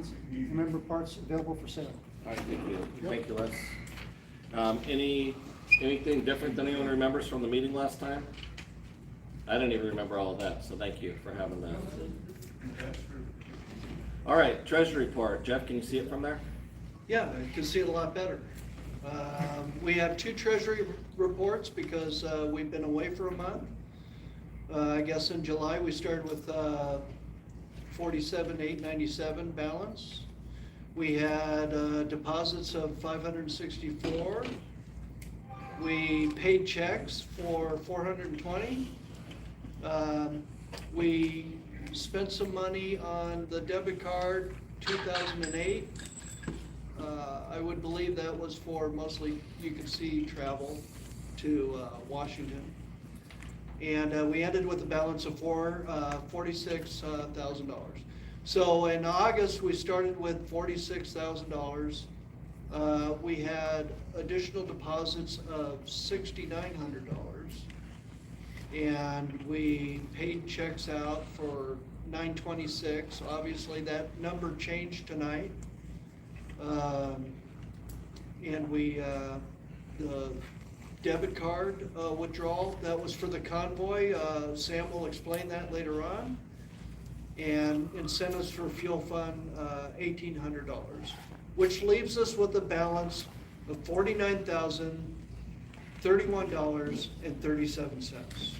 signs, and member parts available for sale. All right, thank you. Yep. Thank you, Les. Anything different than anyone remembers from the meeting last time? I didn't even remember all of that, so thank you for having that. All right, treasury report. Jeff, can you see it from there? Yeah, I can see it a lot better. We have two treasury reports because we've been away for a month. I guess in July, we started with 47,897 balance. We had deposits of 564. We paid checks for 420. We spent some money on the debit card, 2008. I would believe that was for mostly, you can see, travel to Washington. And we ended with a balance of $46,000. So in August, we started with $46,000. We had additional deposits of $6,900. And we paid checks out for $926. Obviously, that number changed tonight. And we, the debit card withdrawal, that was for the convoy. Sam will explain that later on. And incentives for fuel fund, $1,800, which leaves us with a balance of $49,031.37.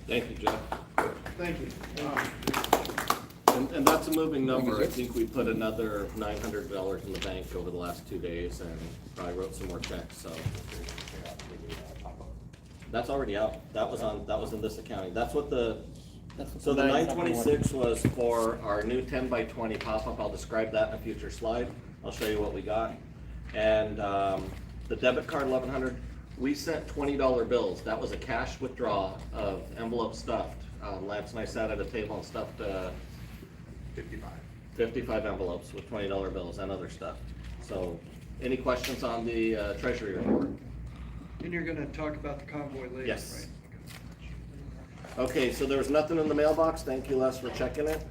Thank you, Jeff. Thank you. And that's a moving number. I think we put another $900 in the bank over the last 2 days and probably wrote some more checks, so. That's already out. That was in this accounting. That's what so the 926 was for our new 10 by 20 pop-up. I'll describe that in a future slide. I'll show you what we got. And the debit card, 1,100, we sent $20 bills. That was a cash withdrawal of envelopes stuffed. Lance and I sat at a table and stuffed 55 envelopes with $20 bills and other stuff. So, any questions on the treasury report? And you're gonna talk about the convoy later, Yes. right? Okay, so there was nothing in the mailbox. Thank you, Les, for checking it.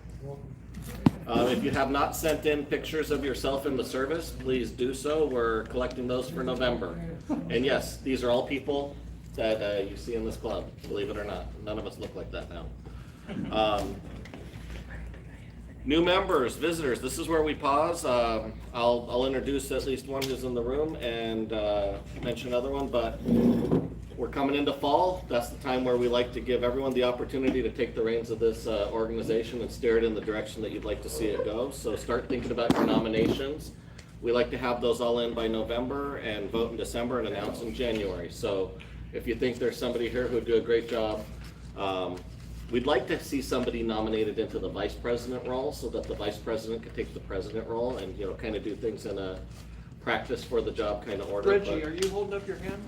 If you have not sent in pictures of yourself in the service, please do so. We're collecting those for November. And yes, these are all people that you see in this club, believe it or not. None of us look like that now. New members, visitors, this is where we pause. I'll introduce at least one who's in the room and mention another one, but we're coming into fall. That's the time where we like to give everyone the opportunity to take the reins of this organization and steer it in the direction that you'd like to see it go. So start thinking about your nominations. We like to have those all in by November and vote in December and announce in January. So if you think there's somebody here who would do a great job, we'd like to see somebody nominated into the vice president role so that the vice president could take the president role and, you know, kind of do things in a practice for the job kind of order. Reggie, are you holding up your hand?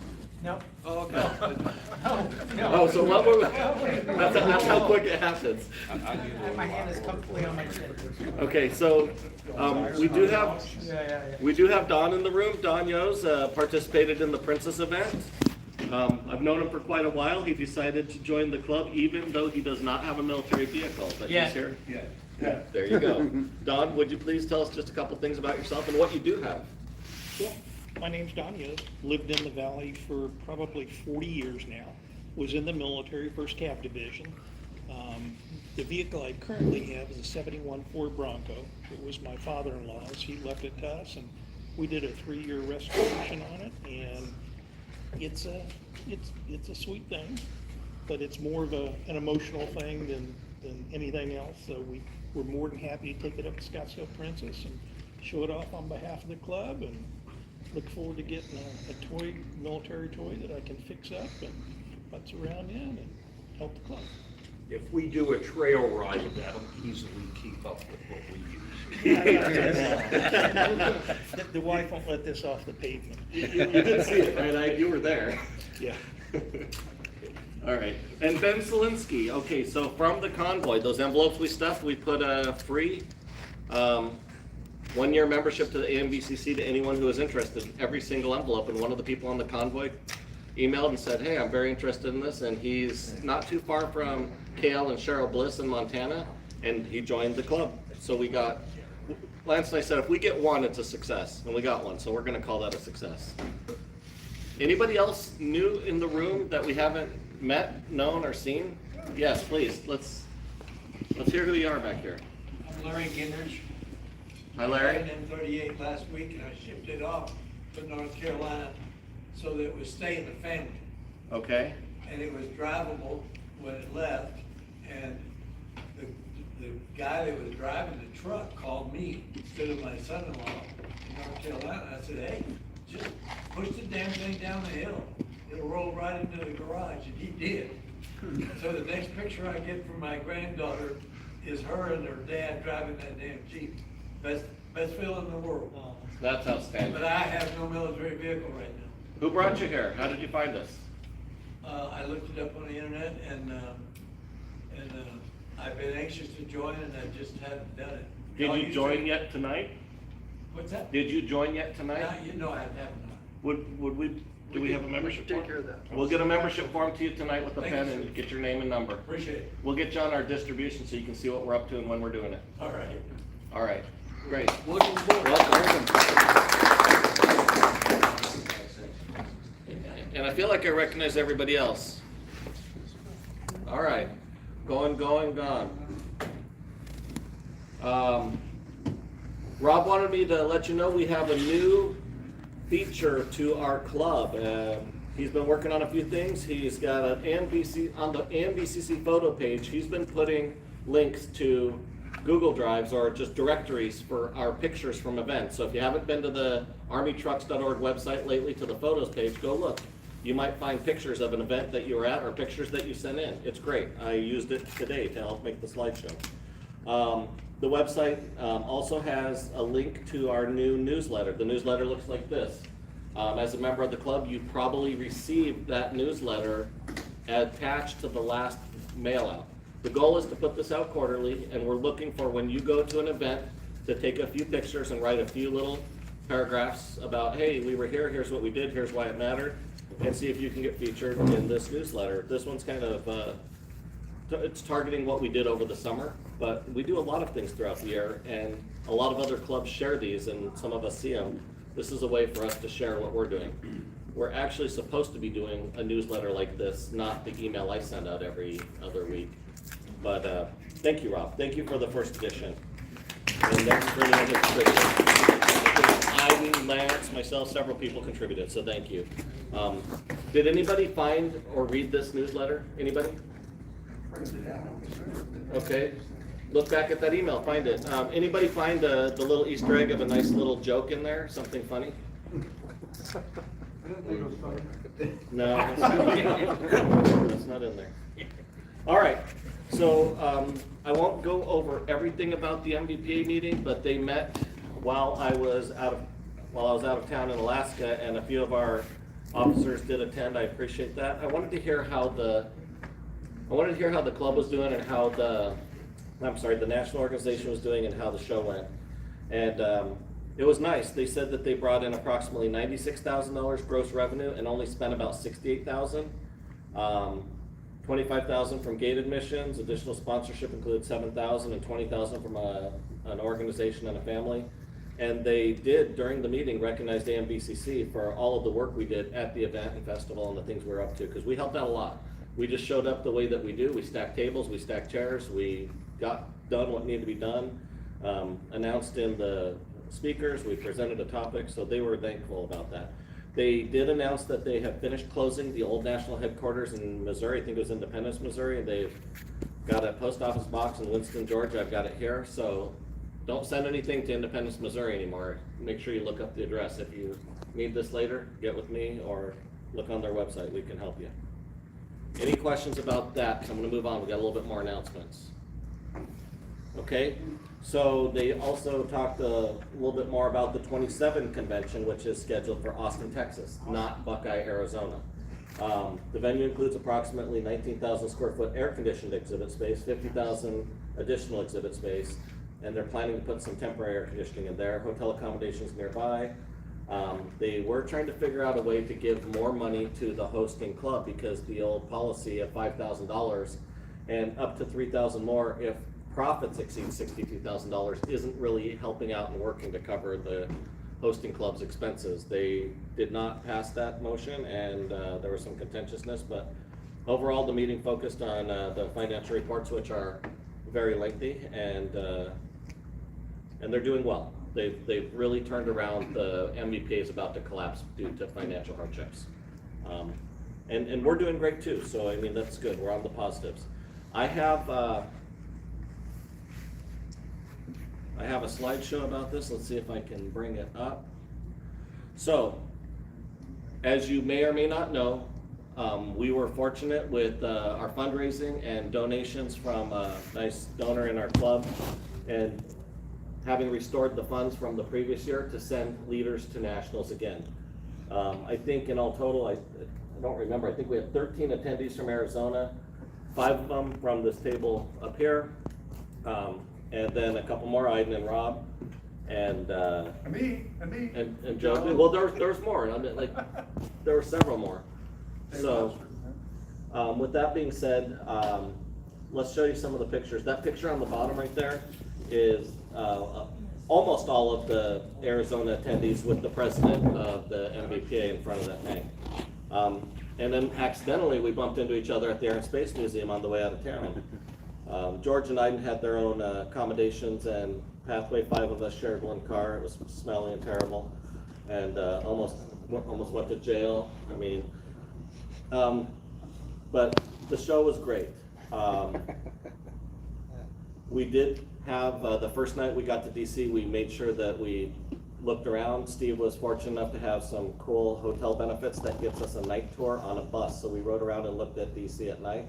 No. Oh, okay. Oh, so what were that's how quick it happens. My hand is comfortably on my chin. Okay, so we do have Don in the room. Don Yos participated in the Princess event. I've known him for quite a while. He decided to join the club even though he does not have a military vehicle, but he's here. Yeah. There you go. Don, would you please tell us just a couple things about yourself and what you do have? Well, my name's Don Yos, lived in the valley for probably 40 years now, was in the military, 1st Cav Division. The vehicle I currently have is a 71 Ford Bronco. It was my father-in-law's. He left it to us, and we did a 3-year restoration on it, and it's a sweet thing, but it's more of an emotional thing than anything else. So we're more than happy to take it up to Scottsdale Princess and show it off on behalf of the club, and look forward to getting a military toy that I can fix up and putz around in and help the club. If we do a trail ride, that'll easily keep up with what we use. The wife won't let this off the pavement. You did see it, right? You were there. Yeah. All right. And Ben Solinsky. Okay, so from the convoy, those envelopes we stuffed, we put a free 1-year membership to the AMVCC to anyone who is interested. Every single envelope, and one of the people on the convoy emailed and said, hey, I'm very interested in this, and he's not too far from Kale and Cheryl Bliss in Montana, and he joined the club. So we got Lance and I said, if we get one, it's a success, and we got one, so we're gonna call that a success. Anybody else new in the room that we haven't met, known, or seen? Yes, please, let's hear who you are back here. I'm Larry Gingrich. Hi, I Larry. had an M38 last week and I shipped it off to North Carolina so that it would stay in the family. Okay, And it was drivable when it left. And the guy that was driving the truck called me instead of my son-in-law in North Carolina. I said, hey, just push the damn thing down the hill. It'll roll right into the garage. And he did. So the next picture I get from my granddaughter is her and her dad driving that damn Jeep. Best feeling in the world. that's outstanding. But I have no military vehicle right now. Who brought you here? How did you find us? I looked it up on the internet and I've been anxious to join and I just haven't done it. Did Y'all you used join to- yet tonight? What's that? Did you join yet tonight? You know I haven't. Would we, do we have a membership form? Take care of that. We'll get a membership form to you tonight with a Thank pen you, and sir. get your name and number. Appreciate it. We'll get you on our distribution so you can see what we're up to and when we're doing it. All right. All right, great. Welcome aboard. And I feel like I recognize everybody else. All right, gone. Rob wanted me to let you know we have a new feature to our club. He's been working on a few things. He's got an AMVCC, on the AMVCC photo page, he's been putting links to Google Drives or just directories for our pictures from events. So if you haven't been to the armytrucks.org website lately to the photos page, go look. You might find pictures of an event that you were at or pictures that you sent in. It's great. I used it today to help make the slideshow. The website also has a link to our new newsletter. The newsletter looks like this. As a member of the club, you probably received that newsletter attached to the last mail out. The goal is to put this out quarterly, and we're looking for when you go to an event to take a few pictures and write a few little paragraphs about, hey, we were here, here's what we did, here's why it mattered, and see if you can get featured in this newsletter. This one's kind of, it's targeting what we did over the summer, but we do a lot of things throughout the year, and a lot of other clubs share these, and some of us see them. This is a way for us to share what we're doing. We're actually supposed to be doing a newsletter like this, not the email I send out every other week. But thank you, Rob. Thank you for the first edition. And thanks for any other contributors. Ivy, Lance, myself, several people contributed, so thank you. Did anybody find or read this newsletter? Anybody? Okay. Look back at that email, find it. Anybody find the little Easter egg of a nice little joke in there? Something funny? No, that's not in there. All right, so I won't go over everything about the MVPA meeting, but they met while I was out of town in Alaska, and a few of our officers did attend. I appreciate that. I wanted to hear how the club was doing and how the national organization was doing and how the show went. And it was nice. They said that they brought in approximately $96,000 gross revenue and only spent about $68,000. $25,000 from gate admissions. Additional sponsorship included $7,000 and $20,000 from an organization and a family. And they did, during the meeting, recognize AMVCC for all of the work we did at the event and festival and the things we were up to, because we helped out a lot. We just showed up the way that we do. We stacked tables, we stacked chairs, we got done what needed to be done, announced in the speakers, we presented a topic, so they were thankful about that. They did announce that they have finished closing the old national headquarters in Missouri. I think it was Independence, Missouri. They've got a post office box in Winston, Georgia. I've got it here, so don't send anything to Independence, Missouri anymore. Make sure you look up the address. If you need this later, get with me or look on their website. We can help you. Any questions about that? I'm going to move on. We got a little bit more announcements. Okay, so they also talked a little bit more about the 27 convention, which is scheduled for Austin, Texas, not Buckeye, Arizona. The venue includes approximately 19,000 square foot air-conditioned exhibit space, 50,000 additional exhibit space, and they're planning to put some temporary air conditioning in there, hotel accommodations nearby. They were trying to figure out a way to give more money to the hosting club, because the old policy of $5,000 and up to $3,000 more if profits exceed $62,000 isn't really helping out and working to cover the hosting club's expenses. They did not pass that motion, and there was some contentiousness, but overall the meeting focused on the financial reports, which are very lengthy, and they're doing well. They've really turned around. The MVPA is about to collapse due to financial hardships. And we're doing great too, so I mean, that's good. We're on the positives. I have a slideshow about this. Let's see if I can bring it up. So, as you may or may not know, we were fortunate with our fundraising and donations from a nice donor in our club, and having restored the funds from the previous year to send leaders to nationals again. I think in all total, I don't remember, I think we had 13 attendees from Arizona, 5 of them from this table up here, and then a couple more, Aiden and Rob, and and Joe. Well, there's more. I mean, like, there were several more. So, with that being said, let's show you some of the pictures. That picture on the bottom right there is almost all of the Arizona attendees with the president of the MVPA in front of that tank. And then accidentally we bumped into each other at the Air and Space Museum on the way out of town. George and Iden had their own accommodations, and Pathway, 5 of us shared one car. It was smelly and terrible, and almost went to jail. I mean, but the show was great. We did have, the first night we got to DC, we made sure that we looked around. Steve was fortunate enough to have some cool hotel benefits that gets us a night tour on a bus. So we rode around and looked at DC at night.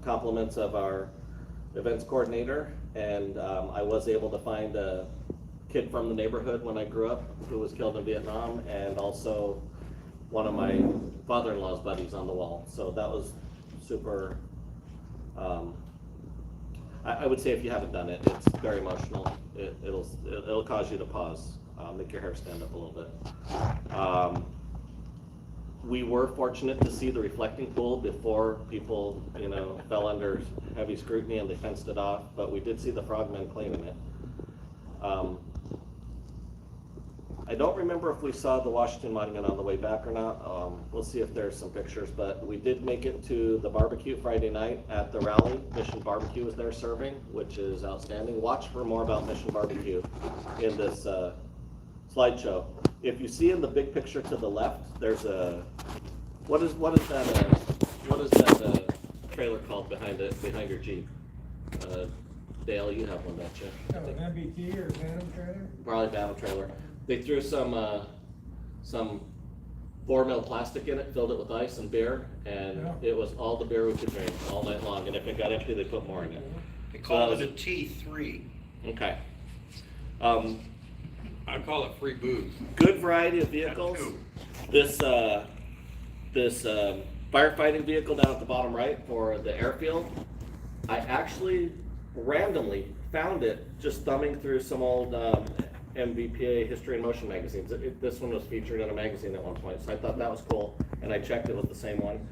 Compliments of our events coordinator, and I was able to find a kid from the neighborhood when I grew up who was killed in Vietnam, and also one of my father-in-law's buddies on the wall. So that was super, I would say if you haven't done it, it's very emotional. It'll cause you to pause, make your hair stand up a little bit. We were fortunate to see the reflecting pool before people, fell under heavy scrutiny and they fenced it off, but we did see the frogmen cleaning it. I don't remember if we saw the Washington Monument on the way back or not. We'll see if there's some pictures, but we did make it to the barbecue Friday night at the rally. Mission Barbecue was there serving, which is outstanding. Watch for more about Mission Barbecue in this slideshow. If you see in the big picture to the left, there's a, what is that trailer called behind your Jeep? Dale, you have one, don't you? Oh, an MBT or Phantom trailer? Probably Phantom trailer. They threw some 4-mil plastic in it, filled it with ice and beer, and it was all the beer we could drink all night long. And if it got empty, they put more in it. They call it a T3. Okay. I call it free booze. Good variety of vehicles. This firefighting vehicle down at the bottom right for the airfield, I actually randomly found it just thumbing through some old MVPA History in Motion magazines. This one was featured in a magazine at one point, so I thought that was cool, and I checked it with the same one.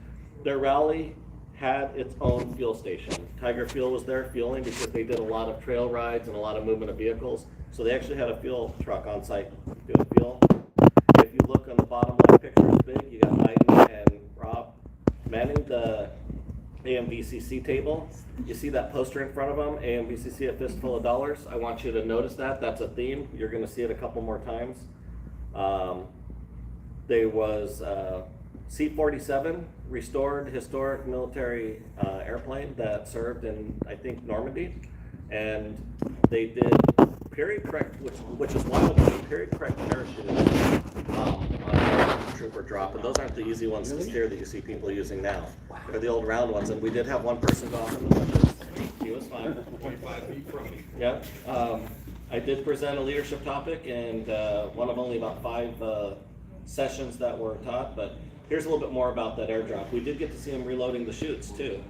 Their rally had its own fuel station. Tiger Fuel was there fueling because they did a lot of trail rides and a lot of movement of vehicles, so they actually had a fuel truck on site doing fuel. If you look on the bottom left picture, is big. You got Aiden and Rob manning the AMVCC table. You see that poster in front of them, AMVCC, a fistful of dollars. I want you to notice that. That's a theme. You're going to see it a couple more times. There was C-47, restored historic military airplane that served in, I think, Normandy. And they did period correct, which is wild, period correct parachuting on a trooper drop. And those aren't the easy ones to steer that you see people using now. They're the old round ones. And we did have one person go off in the bushes. He was fine. 25 feet from me. Yep. I did present a leadership topic, and one of only about 5 sessions that were taught, but here's a little bit more about that airdrop. We did get to see him reloading the chutes too,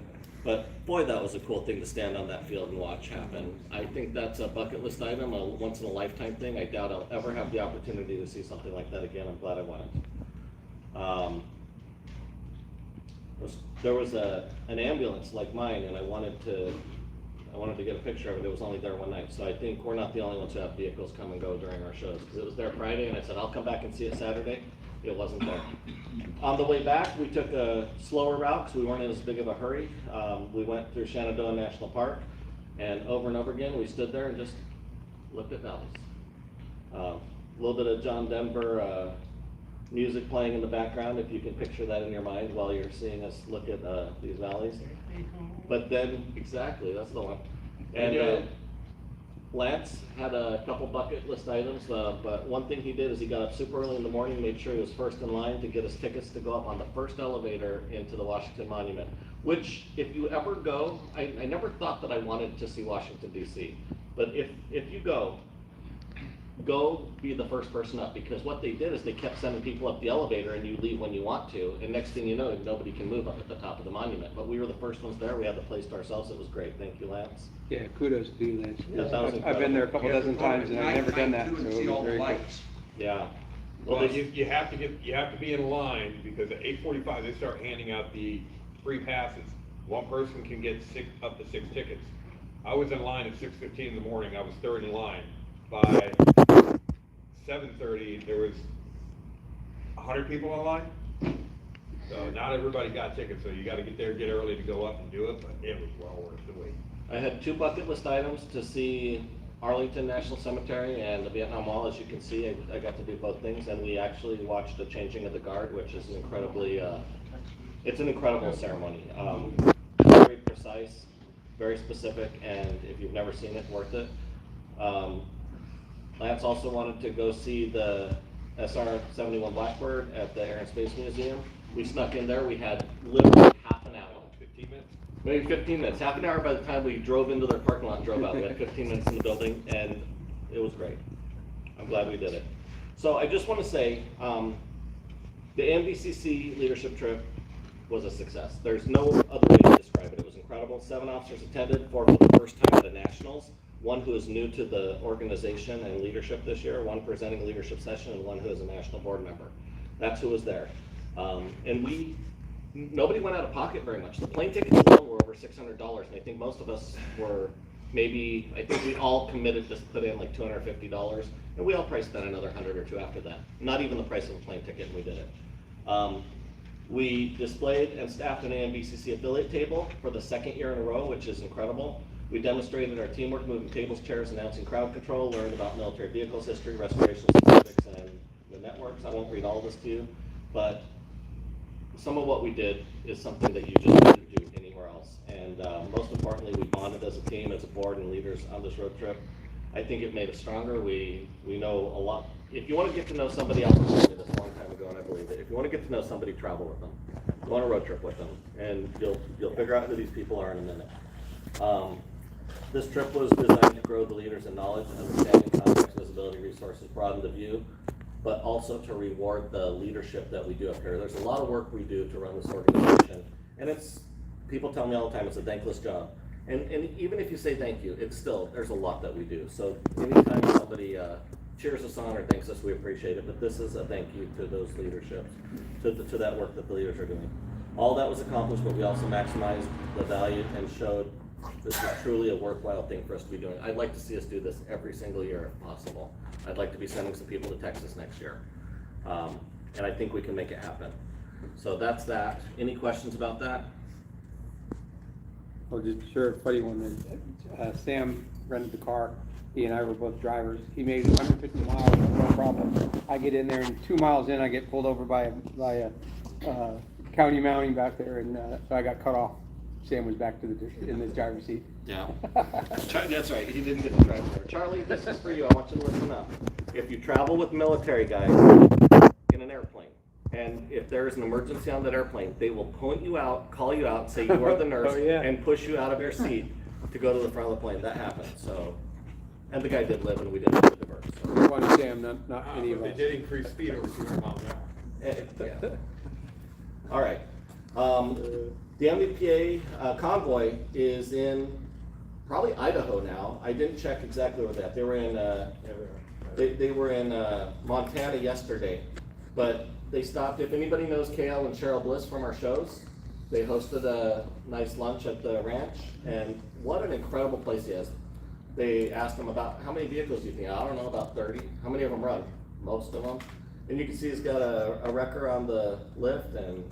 but boy, that was a cool thing to stand on that field and watch happen. I think that's a bucket list item, a once in a lifetime thing. I doubt I'll ever have the opportunity to see something like that again. I'm glad I went. There was an ambulance like mine, and I wanted to I wanted to get a picture of it. It was only there one night. So I think we're not the only ones who have vehicles come and go during our shows. Because it was there Friday, and I said, I'll come back and see it Saturday. It wasn't there. On the way back, we took a slower route because we weren't in as big of a hurry. We went through Shenandoah National Park, and over again, we stood there and just looked at valleys. A little bit of John Denver music playing in the background, if you can picture that in your mind while you're seeing us look at these valleys. But then, exactly, that's the one. And Lance had a couple bucket list items, but one thing he did is he got up super early in the morning, made sure he was first in line to get us tickets to go up on the first elevator into the Washington Monument. Which, if you ever go, I never thought that I wanted to see Washington DC, but if you go be the first person up, because what they did is they kept sending people up the elevator and you leave when you want to, and next thing you know, nobody can move up at the top of the monument. But we were the first ones there, we had the place to ourselves, it was great. Thank you, Lance. Yeah, kudos to you, Lance. Yeah, that was I've been there a couple Yeah, dozen times and I've never done that, so too, and it see was all the very good. lights. Yeah. Well, you have to be in line, because at 8:45, they start handing out the free passes. One person can get up to 6 tickets. I was in line at 6:15 in the morning, I was third in line. By 7:30, there was 100 people in line. So not everybody got tickets, so you gotta get there, get early to go up and do it, but it was well worth the wait. I had 2 bucket list items to see Arlington National Cemetery and the Vietnam Wall. As you can see, I got to do both things, and we actually watched the changing of the guard, which is an incredibly, it's an incredible ceremony. Very precise, very specific, and if you've never seen it, worth it. Lance also wanted to go see the SR-71 Blackbird at the Air and Space Museum. We snuck in there, we had literally half an hour. 15 minutes? Maybe 15 minutes, half an hour by the time we drove into their parking lot and drove out. We had 15 minutes in the building, and it was great. I'm glad we did it. So I just want to say, the AMVCC leadership trip was a success. There's no other way to describe it. It was incredible. 7 officers attended, 4 for the first time at the Nationals. 1 who is new to the organization and leadership this year, 1 presenting a leadership session, and 1 who is a national board member. That's who was there. And nobody went out of pocket very much. The plane tickets alone were over $600, and I think most of us were I think we all committed to put in like $250, and we all priced that another 100 or 2 after that. Not even the price of a plane ticket, and we did it. We displayed and staffed an AMVCC affiliate table for the 2nd year in a row, which is incredible. We demonstrated our teamwork, moving tables, chairs, announcing crowd control, learned about military vehicles, history, restoration statistics, and the networks. I won't read all this to you, but some of what we did is something that you just wouldn't do anywhere else. And most importantly, we bonded as a team, as a board and leaders on this road trip. I think it made us stronger. We know a lot. If you want to get to know somebody else, I told me this a long time ago, and I believe it. If you want to get to know somebody, travel with them. Go on a road trip with them, and you'll figure out who these people are in a minute. This trip was designed to grow the leaders in knowledge, understanding, context, visibility, resources, broaden the view, but also to reward the leadership that we do up here. There's a lot of work we do to run this organization, and people tell me all the time, it's a thankless job. And even if you say thank you, there's a lot that we do. So anytime somebody cheers us on or thanks us, we appreciate it, but this is a thank you to those leaderships, to that work that the leaders are doing. All that was accomplished, but we also maximized the value and showed this is truly a worthwhile thing for us to be doing. I'd like to see us do this every single year if possible. I'd like to be sending some people to Texas next year. And I think we can make it happen. So that's that. Any questions about that? Well, just sure, funny one, Sam rented the car, he and I were both drivers. He made 150 miles, no problem. I get in there and 2 miles in, I get pulled over by a county mounting back there, and so I got cut off. Sam was back in the driver's seat. Yeah. That's right, he didn't get to drive there. Charlie, this is for you, I want you to listen up. If you travel with military guys in an airplane, and if there is an emergency on that airplane, they will point you out, call you out, say you are the nurse, Oh, yeah. and push you out of your seat to go to the front of the plane. That happened, so. And the guy did live, and we didn't have to divert. So. One Sam, not any of They us. did increase speed over 200 miles an hour. Yeah. All right. The MVPA convoy is in probably Idaho now. I didn't check exactly where that. They were in Montana yesterday, but they stopped. If anybody knows KL and Cheryl Bliss from our shows, they hosted a nice lunch at the ranch, and what an incredible place he has. They asked him about, how many vehicles do you think? I don't know, about 30. How many of them run? Most of them. And you can see he's got a wrecker on the lift and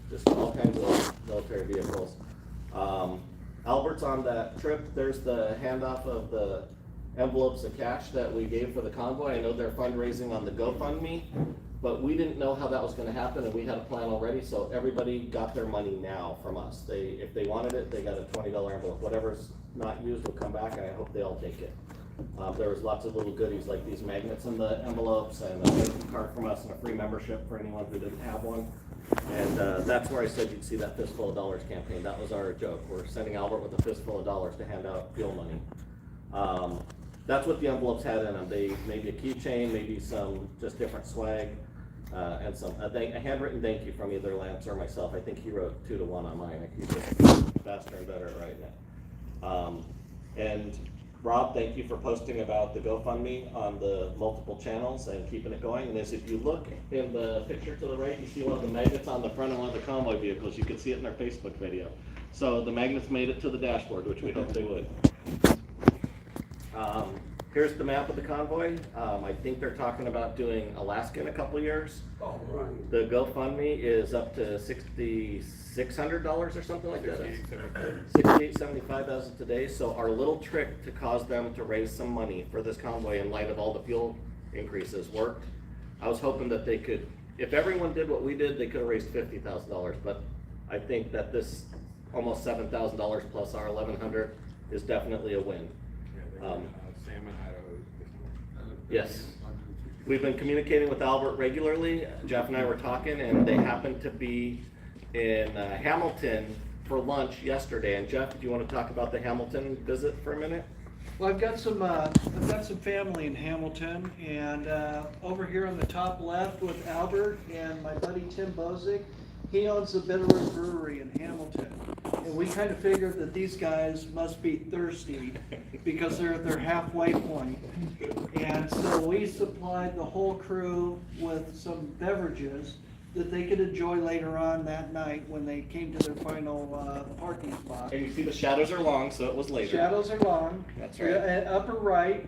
just all kinds of military vehicles. Albert's on that trip. There's the handoff of the envelopes of cash that we gave for the convoy. I know they're fundraising on the GoFundMe, but we didn't know how that was gonna happen, and we had a plan already, so everybody got their money now from us. If they wanted it, they got a $20 envelope. Whatever's not used will come back, and I hope they all take it. There was lots of little goodies like these magnets in the envelopes and a thank you card from us and a free membership for anyone who didn't have one. And that's where I said you'd see that fistful of dollars campaign. That was our joke. We're sending Albert with a fistful of dollars to hand out fuel money. That's what the envelopes had in them. They maybe a keychain, maybe some just different swag, and a handwritten thank you from either Lance or myself. I think he wrote 2 to 1 on mine. I keep it faster and better at writing it. And Rob, thank you for posting about the GoFundMe on the multiple channels and keeping it going. And as if you look in the picture to the right, you see one of the magnets on the front of one of the convoy vehicles. You can see it in our Facebook video. So the magnets made it to the dashboard, which we hoped they would. Here's the map of the convoy. I think they're talking about doing Alaska in a couple years. Oh, right. The GoFundMe is up to $6,600 or something like that. $68.75 as of today. So our little trick to cause them to raise some money for this convoy in light of all the fuel increases worked. I was hoping that they could, if everyone did what we did, they could have raised $50,000. But I think that this almost $7,000 plus our $1,100 is definitely a win. Yes. We've been communicating with Albert regularly. Jeff and I were talking, and they happened to be in Hamilton for lunch yesterday. And Jeff, do you want to talk about the Hamilton visit for a minute? Well, I've got some family in Hamilton, and over here on the top left with Albert and my buddy Tim Bozick, he owns the Bitterroot Brewery in Hamilton. And we kind of figured that these guys must be thirsty because they're at their halfway point. And so we supplied the whole crew with some beverages that they could enjoy later on that night when they came to their final parking spot. And you see the shadows are long, so it was later. Shadows are long. That's right. Upper right,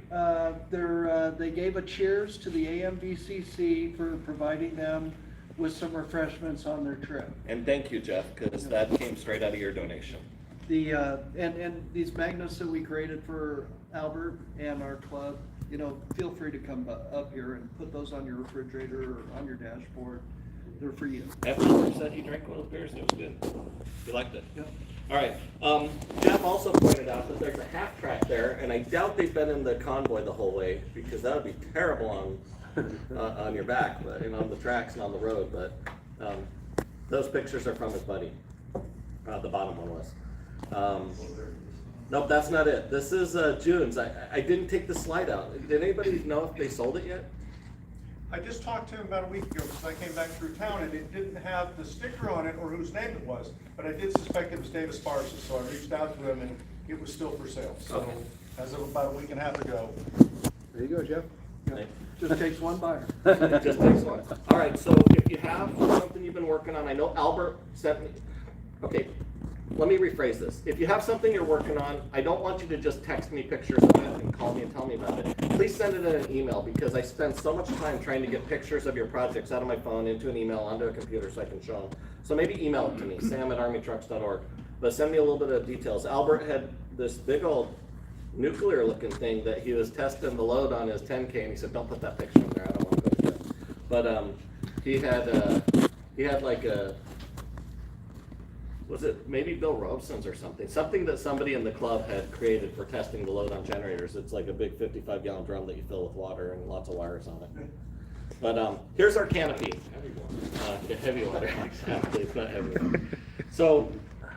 they gave a cheers to the AMVCC for providing them with some refreshments on their trip. And thank you, Jeff, because that came straight out of your donation. And these magnets that we created for Albert and our club, feel free to come up here and put those on your refrigerator or on your dashboard. They're for you. Albert said he drank one of the beers and it was good. You liked it? Yeah. All right. Jeff also pointed out that there's a half track there, and I doubt they've been in the convoy the whole way because that would be terrible on your back, but on the tracks and on the road. But those pictures are from his buddy. The bottom one was. Nope, that's not it. This is June's. I didn't take the slide out. Did anybody know if they sold it yet? I just talked to him about a week ago because I came back through town and it didn't have the sticker on it or whose name it was. But I did suspect it was Davis Parsons, so I reached out to him and it was still for sale. So Okay. as of about a week and a half ago. There you go, Jeff. Just takes one buyer. It just takes one. All right, so if you have something you've been working on, I know Albert sent me, okay, let me rephrase this. If you have something you're working on, I don't want you to just text me pictures of it and call me and tell me about it. Please send it in an email because I spend so much time trying to get pictures of your projects out of my phone into an email onto a computer so I can show them. So maybe email it to me, sam@armytrucks.org. But send me a little bit of details. Albert had this big old nuclear looking thing that he was testing the load on his 10K and he said, don't put that picture in there, I don't want to go to that. But he had like a, was it maybe Bill Robeson's or something that somebody in the club had created for testing the load on generators. It's like a big 55-gallon drum that you fill with water and lots of wires on it. But here's our canopy. Heavy water, exactly, it's not heavy. So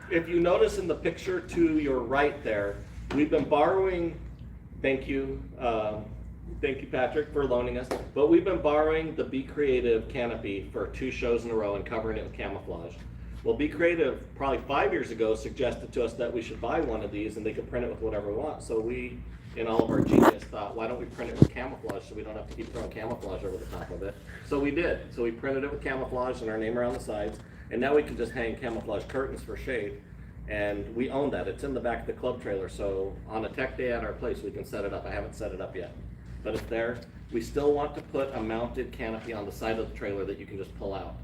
if you notice in the picture to your right there, we've been borrowing, thank you Patrick for loaning us, but we've been borrowing the Be Creative canopy for 2 shows in a row and covering it with camouflage. Well, Be Creative probably 5 years ago suggested to us that we should buy one of these and they could print it with whatever we want. So we, in all of our genius, thought, why don't we print it with camouflage so we don't have to keep throwing camouflage over the top of it. So we did. So we printed it with camouflage and our name around the sides, and now we can just hang camouflage curtains for shade. And we own that. It's in the back of the club trailer, so on a tech day at our place, we can set it up. I haven't set it up yet, but it's there. We still want to put a mounted canopy on the side of the trailer that you can just pull out.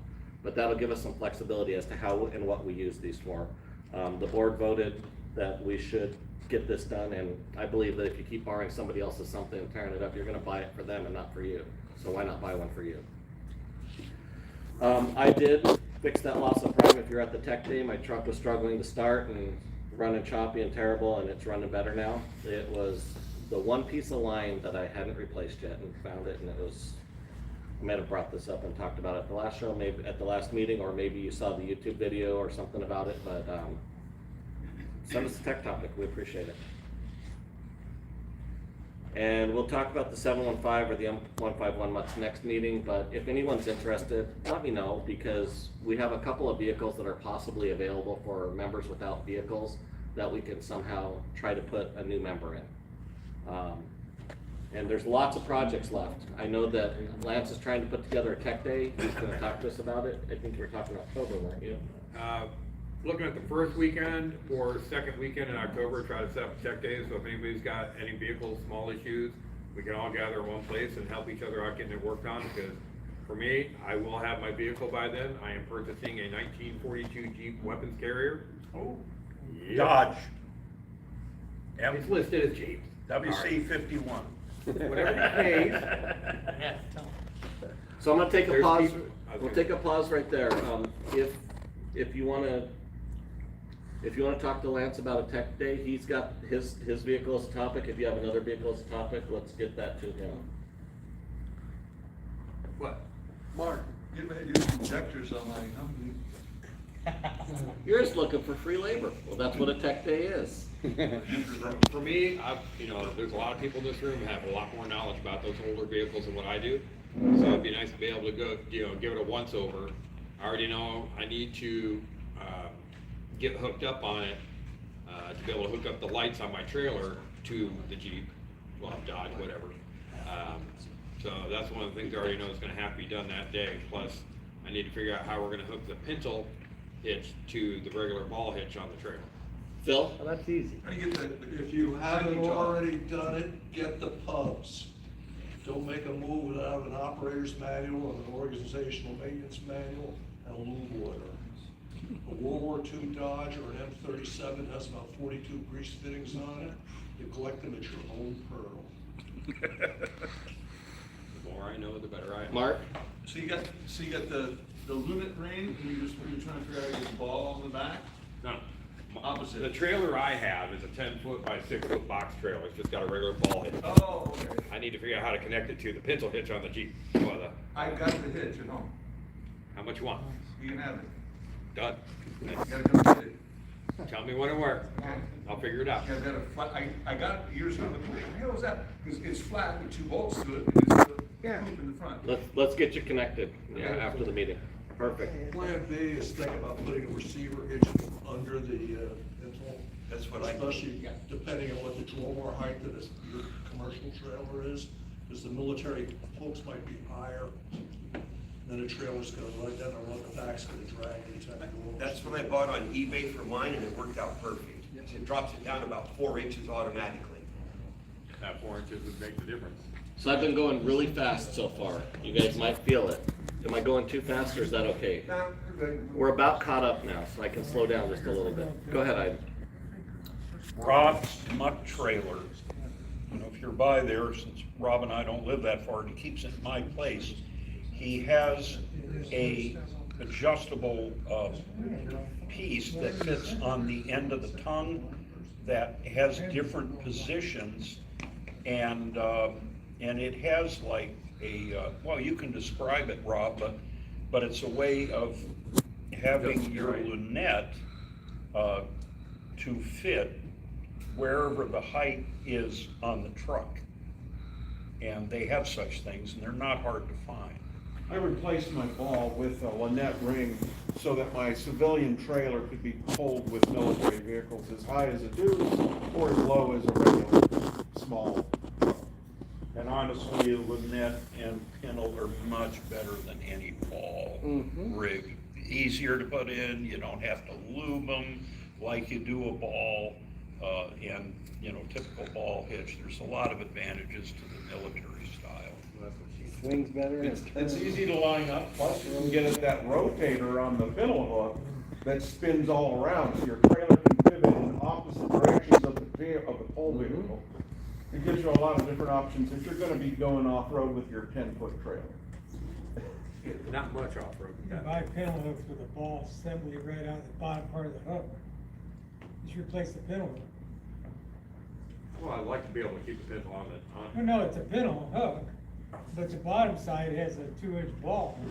But that'll give us some flexibility as to how and what we use these for. The board voted that we should get this done, and I believe that if you keep borrowing somebody else's something and tearing it up, you're gonna buy it for them and not for you. So why not buy one for you? I did fix that loss of prime. If you're at the tech day, my truck was struggling to start and running choppy and terrible, and it's running better now. It was the one piece of line that I hadn't replaced yet, and found it, and it was, I might have brought this up and talked about it at the last show, maybe at the last meeting, or maybe you saw the YouTube video or something about it, but send us a tech topic, we appreciate it. And we'll talk about the 715 or the M151 much next meeting, but if anyone's interested, let me know, because we have a couple of vehicles that are possibly available for members without vehicles that we can somehow try to put a new member in. And there's lots of projects left. I know that Lance is trying to put together a tech day. He's gonna talk to us about it. I think you were talking October, weren't you? Looking at the first weekend or second weekend in October, try to set up tech days, so if anybody's got any vehicles, small issues, we can all gather in one place and help each other out getting it worked on, because for me, I will have my vehicle by then. I am purchasing a 1942 Jeep weapons carrier. Oh, Yep. Dodge. It's listed as Jeep. WC-51. Whatever you pay. So I'm gonna take a There's pause. people- We'll take a pause right there. If you wanna talk to Lance about a tech day, he's got his vehicle as a topic. If you have another vehicle as a topic, let's get that to him. What? Mark, get ready to use injectors on my Humvee. You're just looking for free labor. Well, that's what a tech day is. For me, there's a lot of people in this room who have a lot more knowledge about those older vehicles than what I do. So it'd be nice to be able to go, give it a once over. I already know I need to, get hooked up on it, to be able to hook up the lights on my trailer to the Jeep, well, Dodge, whatever. So that's one of the things I already know is gonna have to be done that day. Plus, I need to figure out how we're gonna hook the pintle hitch to the regular ball hitch on the trailer. Phil? Well, that's easy. If you haven't already done it, get the pubs. Don't make a move without an operator's manual, an organizational maintenance manual, and a lube order. A World War II Dodge or an M37 has about 42 grease fittings on it. You collect them at your own peril. The more I know, the better I am. Mark? So you got the lunate ring, and you're trying to figure out your ball on the back? No. Opposite. The trailer I have is a 10-foot by 6-foot box trailer. It's just got a regular ball hitch. Oh, okay. I need to figure out how to connect it to the pintle hitch on the Jeep. Well, I got the hitch at home. how much you want? You can have it. Done. You gotta come get it. Tell me when and where. I'll figure it out. I got a flat, I got it years ago, but what the hell is that? Because it's flat with 2 bolts to it, and there's a hoop in the front. Let's get you connected, after the meeting. Perfect. Plan B is think about putting a receiver hitch under the pintle. That's what I. Especially depending on what the drawbar height of your commercial trailer is, because the military hooks might be higher. Then the trailer's gonna run down the road, the back's gonna drag anytime you go. That's what I bought on eBay for mine, and it worked out perfect. It drops it down about 4 inches automatically. That 4 inches would make the difference. So I've been going really fast so far. You guys might feel it. Am I going too fast, or is that okay? We're about caught up now, so I can slow down just a little bit. Go ahead, Ida. Rob's muck trailer. If you're by there, since Rob and I don't live that far, and he keeps it in my place, he has a adjustable piece that fits on the end of the tongue that has different positions, and it has like a well, you can describe it, Rob, but it's a way of having your lunette to fit wherever the height is on the truck. And they have such things, and they're not hard to find. I replaced my ball with a Lynette ring so that my civilian trailer could be pulled with military vehicles as high as a Deuce or as low as a regular small truck. And honestly, Lynette and Pintle are much better than any ball rig. Easier to put in, you don't have to lube them, like you do a ball, and, you know, typical ball hitch. There's a lot of advantages to the military style. Swings better. It's easy to line up, plus you can get at that rotator on the pintle hook that spins all around, so your trailer can pivot in opposite directions of the pole vehicle. It gives you a lot of different options if you're gonna be going off-road with your 10-foot trailer. Not much off-road. You can buy pintle hooks with a ball assembly right out the bottom part of the hook. Just replace the pintle hook. Well, I'd like to be able to keep the pintle on the, No, it's a pintle hook, but the bottom side has a 2-inch ball on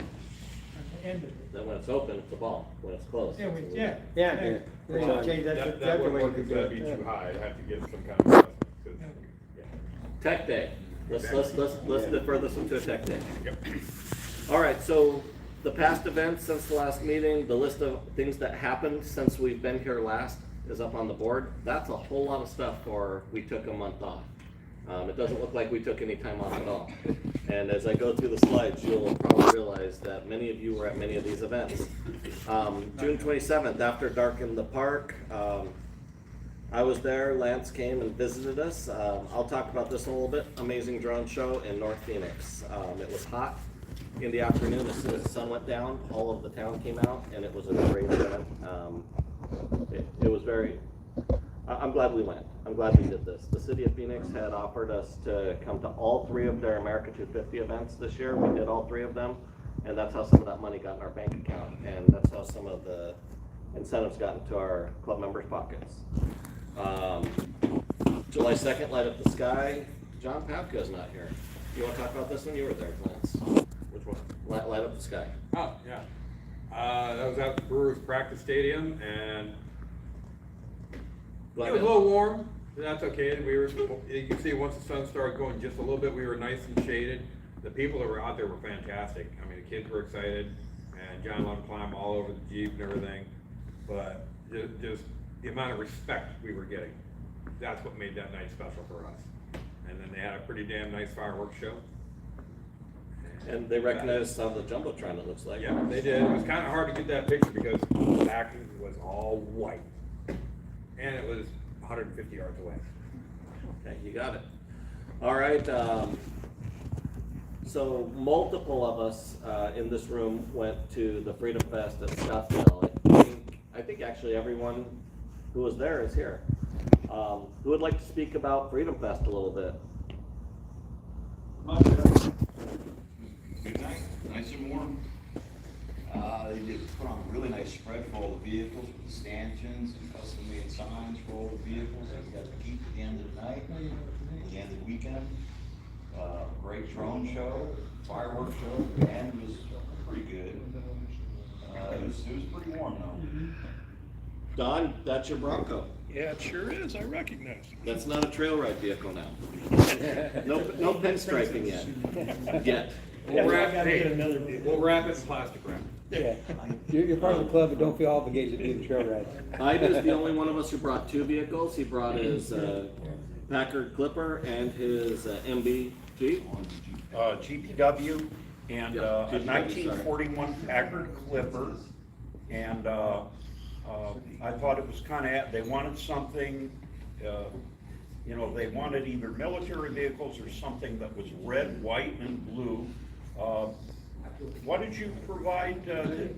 the end of it. Then when it's open, it's a ball. When it's closed. Yeah, it's a yeah. Yeah, Yeah. yeah. Change that wouldn't way work you because do that'd it. be too high. I'd have to get some kind of adjustment, 'cause, yeah. Tech day. Let's defer this into a tech day. Yep. All right, so the past events since the last meeting, the list of things that happened since we've been here last is up on the board. That's a whole lot of stuff for we took a month off. It doesn't look like we took any time off at all. And as I go through the slides, you'll probably realize that many of you were at many of these events. June 27th, after dark in the park, I was there, Lance came and visited us. I'll talk about this in a little bit. Amazing drone show in North Phoenix. It was hot in the afternoon. As soon as the sun went down, all of the town came out and it was a great event. It was very, I'm glad we went. I'm glad we did this. The city of Phoenix had offered us to come to all 3 of their America 250 events this year. We did all 3 of them, and that's how some of that money got in our bank account, and that's how some of the incentives got into our club members' pockets. July 2nd, Light Up the Sky. John Pavka's not here. You want to talk about this one? You were there, Lance. Which one? Light Up the Sky. Oh, yeah. That was at the Brewers practice stadium, and it was a little warm. That's okay. You can see once the sun started going just a little bit, we were nice and shaded. The people that were out there were fantastic. I mean, the kids were excited, and John let them climb all over the Jeep and everything. But just the amount of respect we were getting, that's what made that night special for us. And then they had a pretty damn nice fireworks show. And they recognized some of the Jumbotron, it looks like. Yeah, they did. It was kind of hard to get that picture because the back was all white. And it was 150 yards away. Okay, you got it. All right, so multiple of us in this room went to the Freedom Fest at Scottsdale. I think actually everyone who was there is here. Who would like to speak about Freedom Fest a little bit? Good night, nice and warm. They did put on a really nice spread for all the vehicles with the stanchions and custom-made signs for all the vehicles. We got the heat at the end of the night, at the end of the weekend. Great drone show, fireworks show, the band was pretty good. It was pretty warm though. Don, that's your Bronco. Yeah, it sure is. I recognize it. That's not a trail ride vehicle now. No pinstriping yet. Yet. We'll wrap, gotta get another vehicle. we'll wrap it in plastic wrap. Yeah, you're part of the club, but don't feel obligated to do the trail ride. Hyde is the only one of us who brought 2 vehicles. He brought his Packard Clipper and his MB Jeep. GPW and a GPW, 1941 Packard Clipper. And I thought it was kind of, they wanted something, you know, they wanted either military vehicles or something that was red, white, and blue. What did you provide,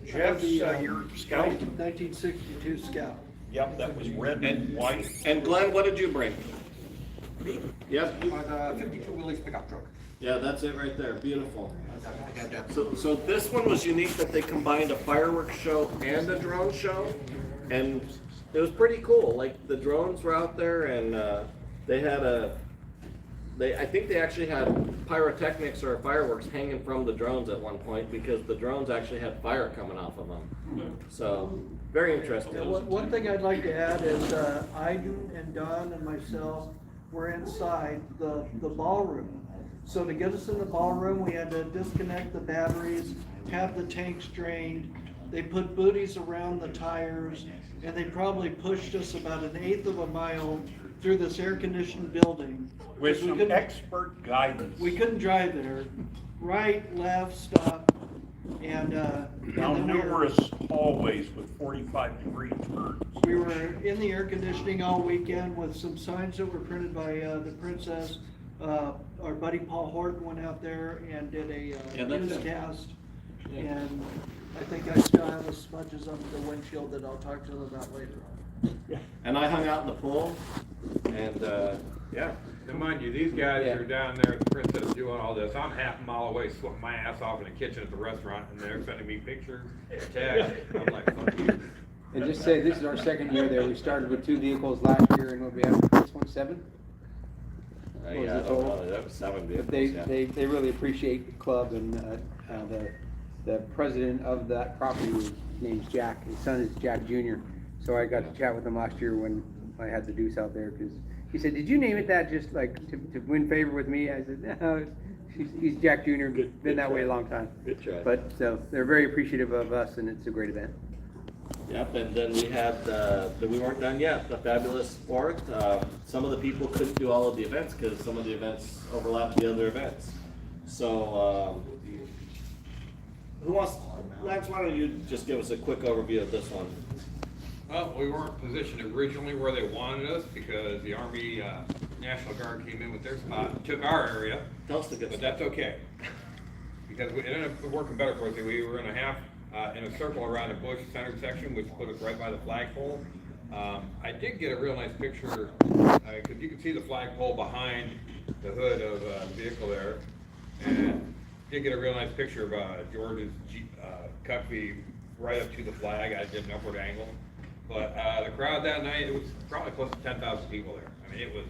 Jeff, your Scout? 1962 Scout. Yep, that was red and white. And Glenn, what did you bring? Yep. The 52 Willys pickup truck. Yeah, that's it right there. Beautiful. So this one was unique that they combined a fireworks show and a drone show, and it was pretty cool. Like the drones were out there, and they had I think they actually had pyrotechnics or fireworks hanging from the drones at one point because the drones actually had fire coming off of them. So very interesting. One thing I'd like to add is Aiden and Don and myself were inside the ballroom. So to get us in the ballroom, we had to disconnect the batteries, have the tanks drained. They put booties around the tires, and they probably pushed us about 1/8 of a mile through this air-conditioned building. With We some couldn't- expert guidance. We couldn't drive there. Right, left, stop. And, Now and then we were- numerous hallways with 45-degree turns. we were in the air conditioning all weekend with some signs that were printed by, the Princess. Our buddy Paul Horton went out there and did a, Yeah, that's it. newscast. Yeah. And I think I still have the smudges on the windshield that I'll talk to them about later on. And I hung out in the pool, and, yeah. And mind you, these guys are down there at the Princess doing all this. I'm half a mile away sweating my ass off in the kitchen at the restaurant, and they're sending me pictures, texts. I'm like, fuck you. And just say, this is our second year there. We started with 2 vehicles last year, and what we have, this one, 7? What was Yeah, the total? that was 7 But vehicles, yeah. they really appreciate the club, and the president of that property, his name's Jack, his son is Jack Jr. So I got to chat with him last year when I had the deuce out there, because he said, "Did you name it that just like to win favor with me?" I said, "No, he's Jack Jr., been that way a long time." Good try. But so they're very appreciative of us, and it's a great event. Yep, and then we had, we weren't done yet, the fabulous 4th. Some of the people couldn't do all of the events because some of the events overlapped the other events. So, who wants, Lance, why don't you just give us a quick overview of this one? Well, we weren't positioned originally where they wanted us because the Army National Guard came in with their spot and took our area. Tell us the good But stuff. that's okay. Because it ended up working better for us. We were in a circle around a bush center section, which put us right by the flagpole. I did get a real nice picture, because you can see the flagpole behind the hood of the vehicle there. And did get a real nice picture of George's Cuffy right up to the flag. I did an upward angle. But the crowd that night, it was probably close to 10,000 people there. I mean, it was.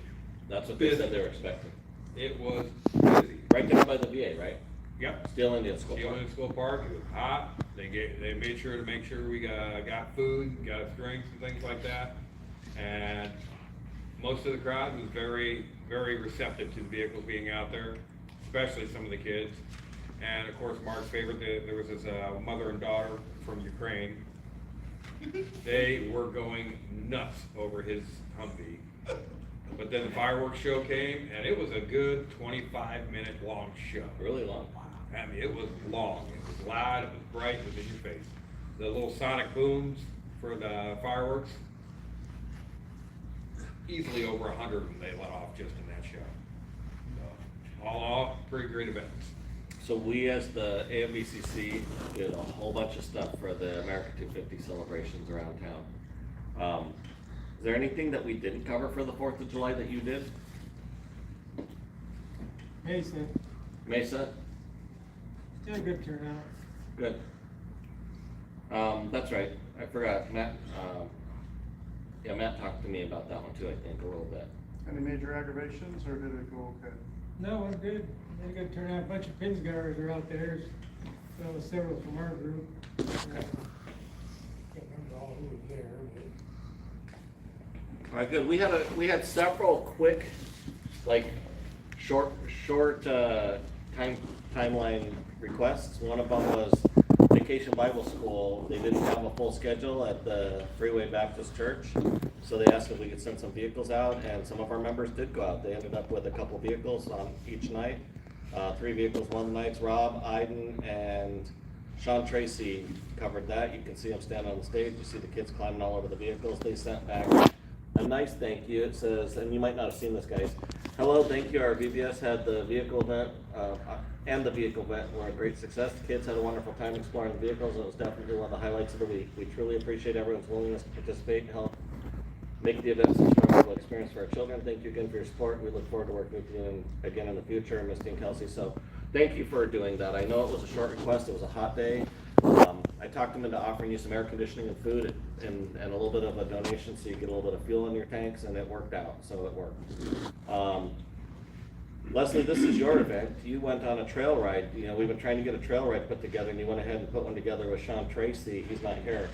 That's what they said they were expecting. It was busy. Right down by the VA, right? Yep. Steel Indian School. Steel Indian School Park, it was hot, they made sure to make sure we got food, got us drinks and things like that. And most of the crowd was very, very receptive to the vehicles being out there, especially some of the kids. And of course, Mark's favorite, there was this mother and daughter from Ukraine. They were going nuts over his Humvee. But then the fireworks show came, and it was a good 25-minute long show. Really long. I mean, it was long, it was loud, it was bright, it was in your face. The little sonic booms for the fireworks, easily over 100 of them they let off just in that show. So, all in all, pretty great events. So we, as the AMVCC, did a whole bunch of stuff for the America 250 celebrations around town. Is there anything that we didn't cover for the 4th of July that you did? Mesa, Mesa? still a good turnout. Good. That's right, I forgot, Matt, Matt talked to me about that one too, I think, a little bit. Any major aggravations, or did it go okay? No, it was good. Had a good turnout. A bunch of Pinsgars are out there. So several from our group. Can't remember all who was there, but. All right, good. We had several quick, like, short timeline requests. One of them was Vacation Bible School. They didn't have a full schedule at the Freeway Baptist Church, so they asked if we could send some vehicles out, and some of our members did go out. They ended up with a couple vehicles on each night. 3 vehicles, one of the nights. Rob, Iden, and Sean Tracy covered that. You can see them standing on the stage. You see the kids climbing all over the vehicles. They sent back a nice thank you. It says, and you might not have seen this, guys. Hello, thank you. Our VBS had the vehicle event, and the vehicle event were a great success. The kids had a wonderful time exploring the vehicles. It was definitely one of the highlights of the week. We truly appreciate everyone's willingness to participate and help make the events a memorable experience for our children. Thank you again for your support. We look forward to working with you again in the future, Misty and Kelsey. So thank you for doing that. I know it was a short request. It was a hot day. I talked them into offering you some air conditioning and food and a little bit of a donation so you get a little bit of fuel in your tanks, and it worked out. So it worked. Leslie, this is your event. You went on a trail ride. You know, we've been trying to get a trail ride put together, and you went ahead and put one together with Sean Tracy. He's not here.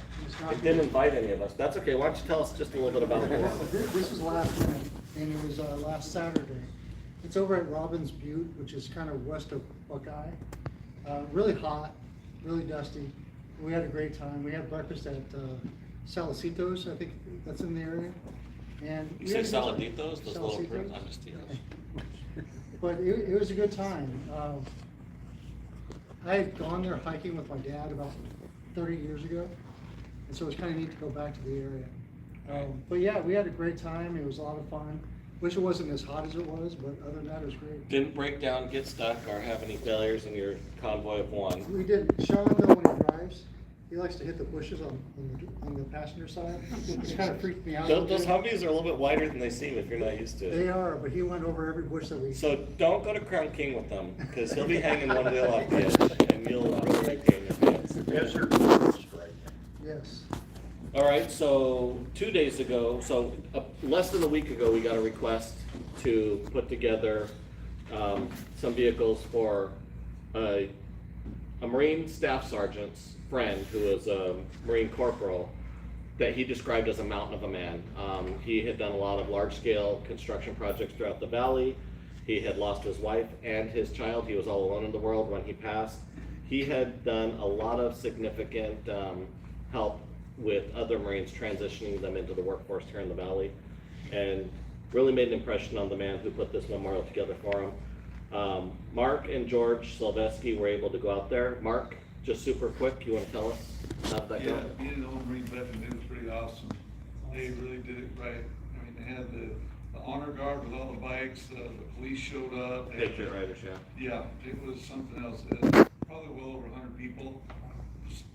It didn't invite any of us. That's okay. Why don't you tell us just a little bit about it? This was last night, and it was last Saturday. It's over at Robbins Butte, which is kind of west of Buckeye. Really hot, really dusty. We had a great time. We had breakfast at Salicitos, I think that's in the area. And You say we had a good time. Saladitos? Those little Salicitos? fruit Agustinos. But it was a good time. I had gone there hiking with my dad about 30 years ago, and so it's kind of neat to go back to the area. But yeah, we had a great time. It was a lot of fun. Wish it wasn't as hot as it was, but other than that, it was great. Didn't break down, get stuck, or have any failures in your convoy of one? We did. Sean, though, when he drives, he likes to hit the bushes on the passenger side. It's kind of freaked me out. Those Humvees are a little bit wider than they seem if you're not used to it. They are, but he went over every bush that we. So don't go to Crown King with them, because he'll be hanging one wheel off the edge, and you'll really maintain your pants. Yes, sir. Yes. All right, so 2 days ago, less than a week ago, we got a request to put together some vehicles for a Marine Staff Sergeant's friend who is a Marine Corporal that he described as a mountain of a man. He had done a lot of large-scale construction projects throughout the valley. He had lost his wife and his child. He was all alone in the world when he passed. He had done a lot of significant help with other Marines transitioning them into the workforce here in the valley, and really made an impression on the man who put this memorial together for him. Mark and George Silveski were able to go out there. Mark, just super quick, you want to tell us how did that go? Yeah, being an old Marine veteran, it was pretty awesome. They really did it right. I mean, they had the honor guard with all the bikes, the police showed up. Patriot Riders, yeah. Yeah, it was something else. Probably well over 100 people.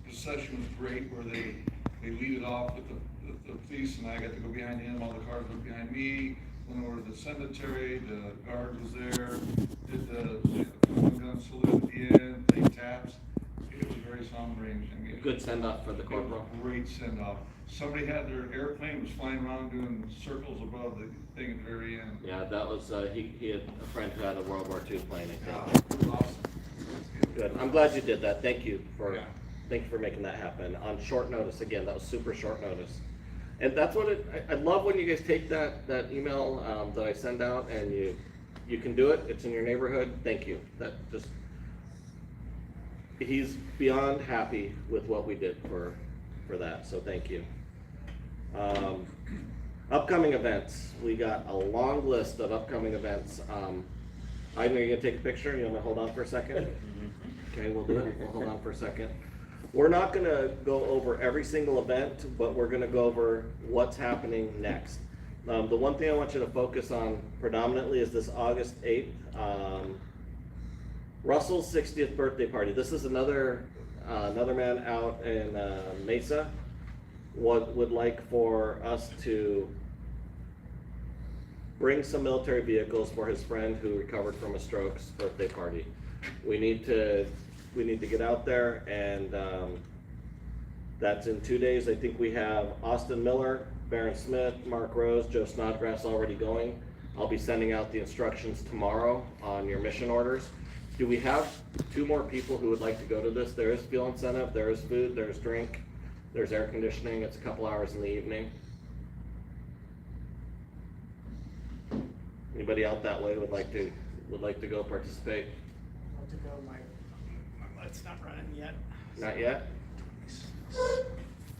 Procession was great where they lead it off with the police, and I got to go behind him, all the cars went behind me, went over to the cemetery, the guard was there, did the gun salute at the end, played taps. It was very sombering. I mean, Good send-off for the corporal. Great send-off. Somebody had their airplane was flying around doing circles above the thing at the very end. Yeah, that was, he had a friend who had a World War II plane, I Yeah, think. it was awesome. Good, I'm glad you did that, thank you for making that happen on short notice. Again, that was super short notice. And that's what I love when you guys take that email that I send out and you can do it, it's in your neighborhood, thank you. He's beyond happy with what we did for that, so thank you. Upcoming events, we got a long list of upcoming events. I know you're gonna take a picture, you wanna hold on for a second? Okay, we'll do it, we'll hold on for a second. We're not gonna go over every single event, but we're gonna go over what's happening next. The one thing I want you to focus on predominantly is this August 8th, Russell's 60th birthday party. This is another man out in Mesa would like for us to bring some military vehicles for his friend who recovered from a stroke's birthday party. We need to get out there, and that's in 2 days. I think we have Austin Miller, Baron Smith, Mark Rose, Joe Snodgrass already going. I'll be sending out the instructions tomorrow on your mission orders. Do we have 2 more people who would like to go to this? There is fuel incentive, there is food, there's drink, there's air conditioning. It's a couple hours in the evening. Anybody out that way would like to go participate? Want to go, my light's not running yet. Not yet?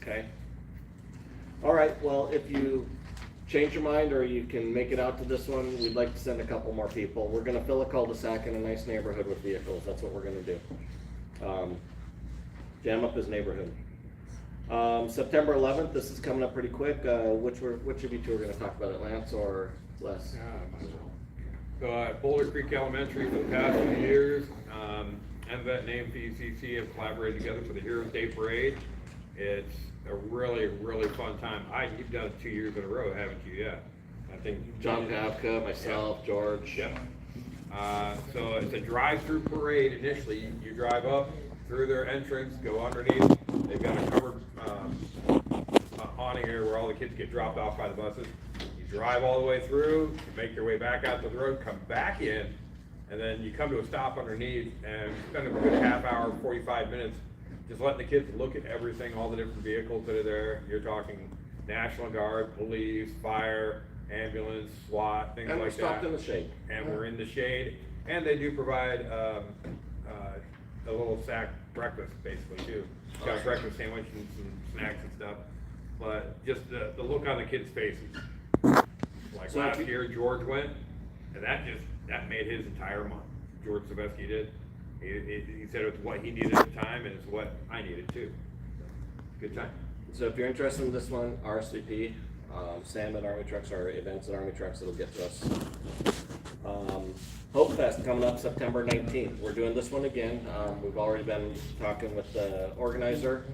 Okay. All right, well, if you change your mind or you can make it out to this one, we'd like to send a couple more people. We're gonna fill a cul-de-sac in a nice neighborhood with vehicles. That's what we're gonna do. Jam up his neighborhood. September 11th, this is coming up pretty quick. Which of you two are gonna talk about it, Lance or Les? So at Boulder Creek Elementary for the past few years, AMVCC and AMVCC have collaborated together for the Heroes Day Parade. It's a really, really fun time. You've done it 2 years in a row, haven't you yet? I think John Pavka, myself, George. Yep. So it's a drive-through parade initially. You drive up through their entrance, go underneath. They've got a covered awning area where all the kids get dropped off by the buses. You drive all the way through, you make your way back out to the road, come back in, and then you come to a stop underneath and spend a good half hour, 45 minutes just letting the kids look at everything, all the different vehicles that are there. You're talking National Guard, police, fire, ambulance, SWAT, things And like we're stopped that. in the shade. And we're in the shade, and they do provide a little sack breakfast basically too. Got a Awesome. breakfast sandwich and some snacks and stuff, but just the look on the kids' faces. Like So last if you- year, George went, and that made his entire month. George Silveski did. He said it's what he needed at the time, and it's what I needed too. Good time. So if you're interested in this one, RSVP, Sam at Army Trucks, or events at Army Trucks, it'll get to us. Hope Fest coming up September 19th. We're doing this one again. We've already been talking with the organizer.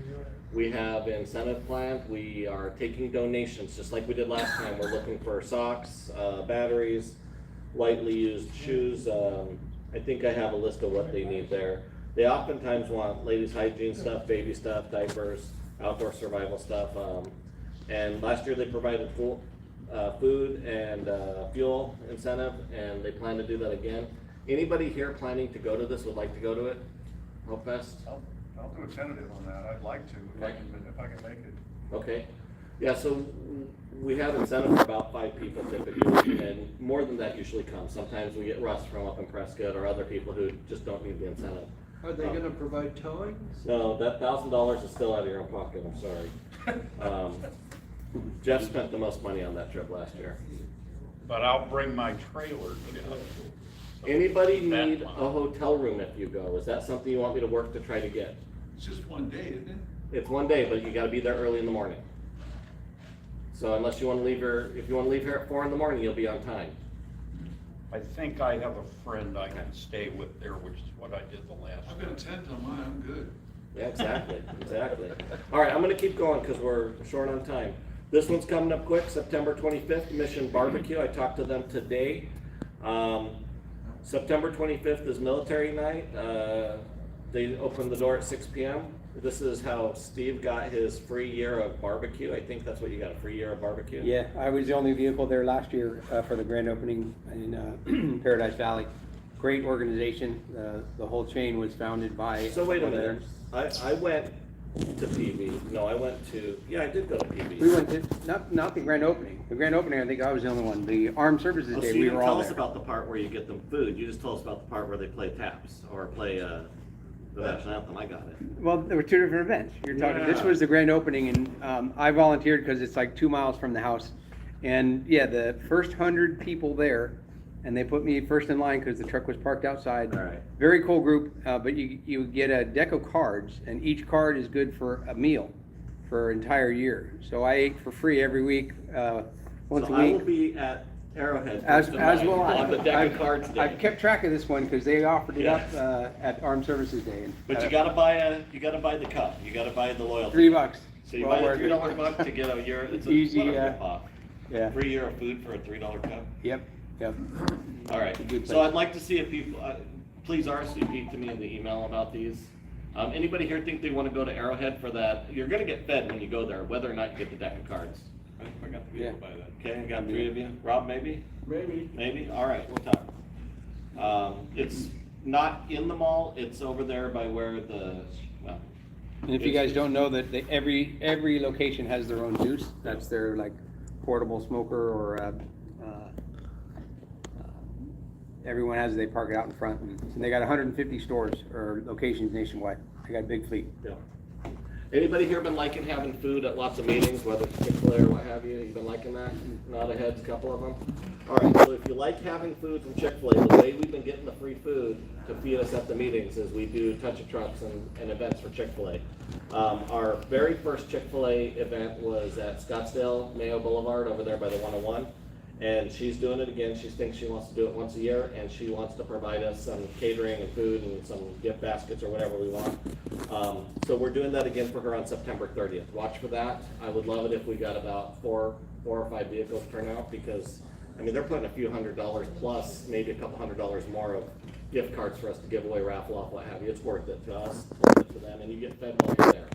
We have incentive planned. We are taking donations, just like we did last time. We're looking for socks, batteries, lightly used shoes. I think I have a list of what they need there. They oftentimes want ladies' hygiene stuff, baby stuff, diapers, outdoor survival stuff. And last year they provided food and fuel incentive, and they plan to do that again. Anybody here planning to go to this would like to go to it? Hope Fest? I'll do a tentative on that, I'd like to, if I can make it. Okay. Yeah, so we have incentive for about 5 people typically, and more than that usually comes. Sometimes we get Russ from up in Prescott or other people who just don't need the incentive. Are they gonna provide towing? No, that $1,000 is still out of your own pocket, I'm sorry. Jeff spent the most money on that trip last year. But I'll bring my trailer. Anybody That need a one. hotel room if you go? Is that something you want me to work to try to get? It's just one day, isn't it? It's one day, but you gotta be there early in the morning. So unless you wanna leave here, if you wanna leave here at 4 in the morning, you'll be on time. I think I have a friend I can stay with there, which is what I did the last I've got a time. tent on mine, I'm good. Yeah, exactly, exactly. All right, I'm gonna keep going because we're short on time. This one's coming up quick, September 25th, Mission Barbecue. I talked to them today. September 25th is military night. They open the door at 6 p.m. This is how Steve got his free year of barbecue. I think that's what you got, a free year of barbecue. Yeah, I was the only vehicle there last year for the grand opening in Paradise Valley. Great organization. The whole chain was founded by. So wait a minute, I went to PV. No, I went to, yeah, I did go to PV. We went to, not the grand opening. The grand opening, I think I was the only one. The Armed Services Oh, so Day, you we didn't were all tell us there. about the part where you get them food. You just told us about the part where they play taps or play the national anthem. I got it. Well, there were 2 different events. You're talking, this Yeah. was the grand opening, and I volunteered because it's like 2 miles from the house. And yeah, the first 100 people there, and they put me first in line because the truck was parked outside. All right. Very cool group, but you get a deck of cards, and each card is good for a meal for an entire year. So I ate for free every week, once So a I will week. be at Arrowhead. As first as of will I. On the deck of cards day. I've kept track of this one because they offered it up Yes. at Armed Services Day. And, But you gotta buy the cup. You gotta buy the loyalty. $3. So you Well buy the worth it. $3 buck to get a year. It's a Easy, what a rip-off. Yeah. Free year of food for a $3 cup. Yep. All right. It's a good So place. I'd like to see if people, please RSVP to me in the email about these. Anybody here think they want to go to Arrowhead for that? You're gonna get fed when you go there, whether or not you get the deck of cards. I got to be able to buy that. Okay, I got 3 of you. Rob, maybe? Maybe. Maybe? All right, we'll talk. It's not in the mall, it's over there by where the, well. And if you guys don't know that every location has their own juice, that's their like portable smoker or everyone has, they park it out in front. And they got 150 stores or locations nationwide. They got a big fleet. Yeah. Anybody here been liking having food at lots of meetings, whether it's Chick-fil-A or what have you? You been liking that? Nod ahead, a couple of them. All right, so if you like having food from Chick-fil-A, the way we've been getting the free food to feed us at the meetings is we do touch of trucks and events for Chick-fil-A. Our very first Chick-fil-A event was at Scottsdale, Mayo Boulevard, over there by the 101. And she's doing it again. She thinks she wants to do it once a year, and she wants to provide us some catering and food and some gift baskets or whatever we want. So we're doing that again for her on September 30th. Watch for that. I would love it if we got about four or five vehicles turn out, because I mean they're putting a few $100 plus, maybe a couple $100 more of gift cards for us to give away, raffle off, what have you. It's worth it to us, worth it to them, and you get fed while you're there.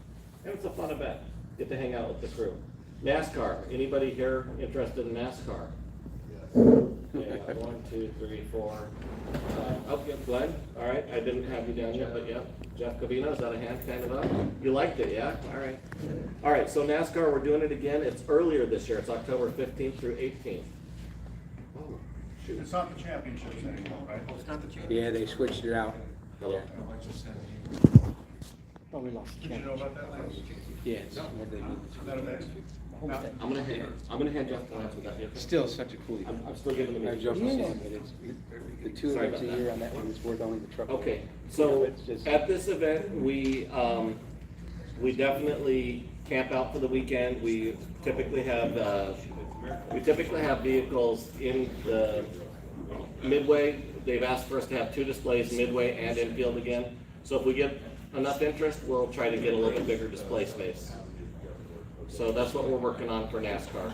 And it's a fun event. Get to hang out with the crew. NASCAR. Anybody here interested in NASCAR? Yeah, 1, 2, 3, 4. Oh, yeah, Glenn. All right, I didn't have you down yet, but yeah. Jeff Covino, is that a hand kind of up? You liked it, yeah? All right. All right, so NASCAR, we're doing it again. It's earlier this year. It's October 15th through 18th. Oh, shoot. It's not the championships anymore, right? Yeah, they switched it out. Hello. Oh, we lost the Did you know championship. about that last? Yes. what they did. Not a bad. I'm gonna hand Jeff the lines with that vehicle. Still such a cool. I'm still giving them. I joke about it, but it's, the two Sorry events a about year that. on that one is worth only the truck. Okay, so It's just- at this event, we definitely camp out for the weekend. We typically have vehicles in the midway. They've asked for us to have 2 displays, midway and infield again. So if we get enough interest, we'll try to get a little bit bigger display space. So that's what we're working on for NASCAR.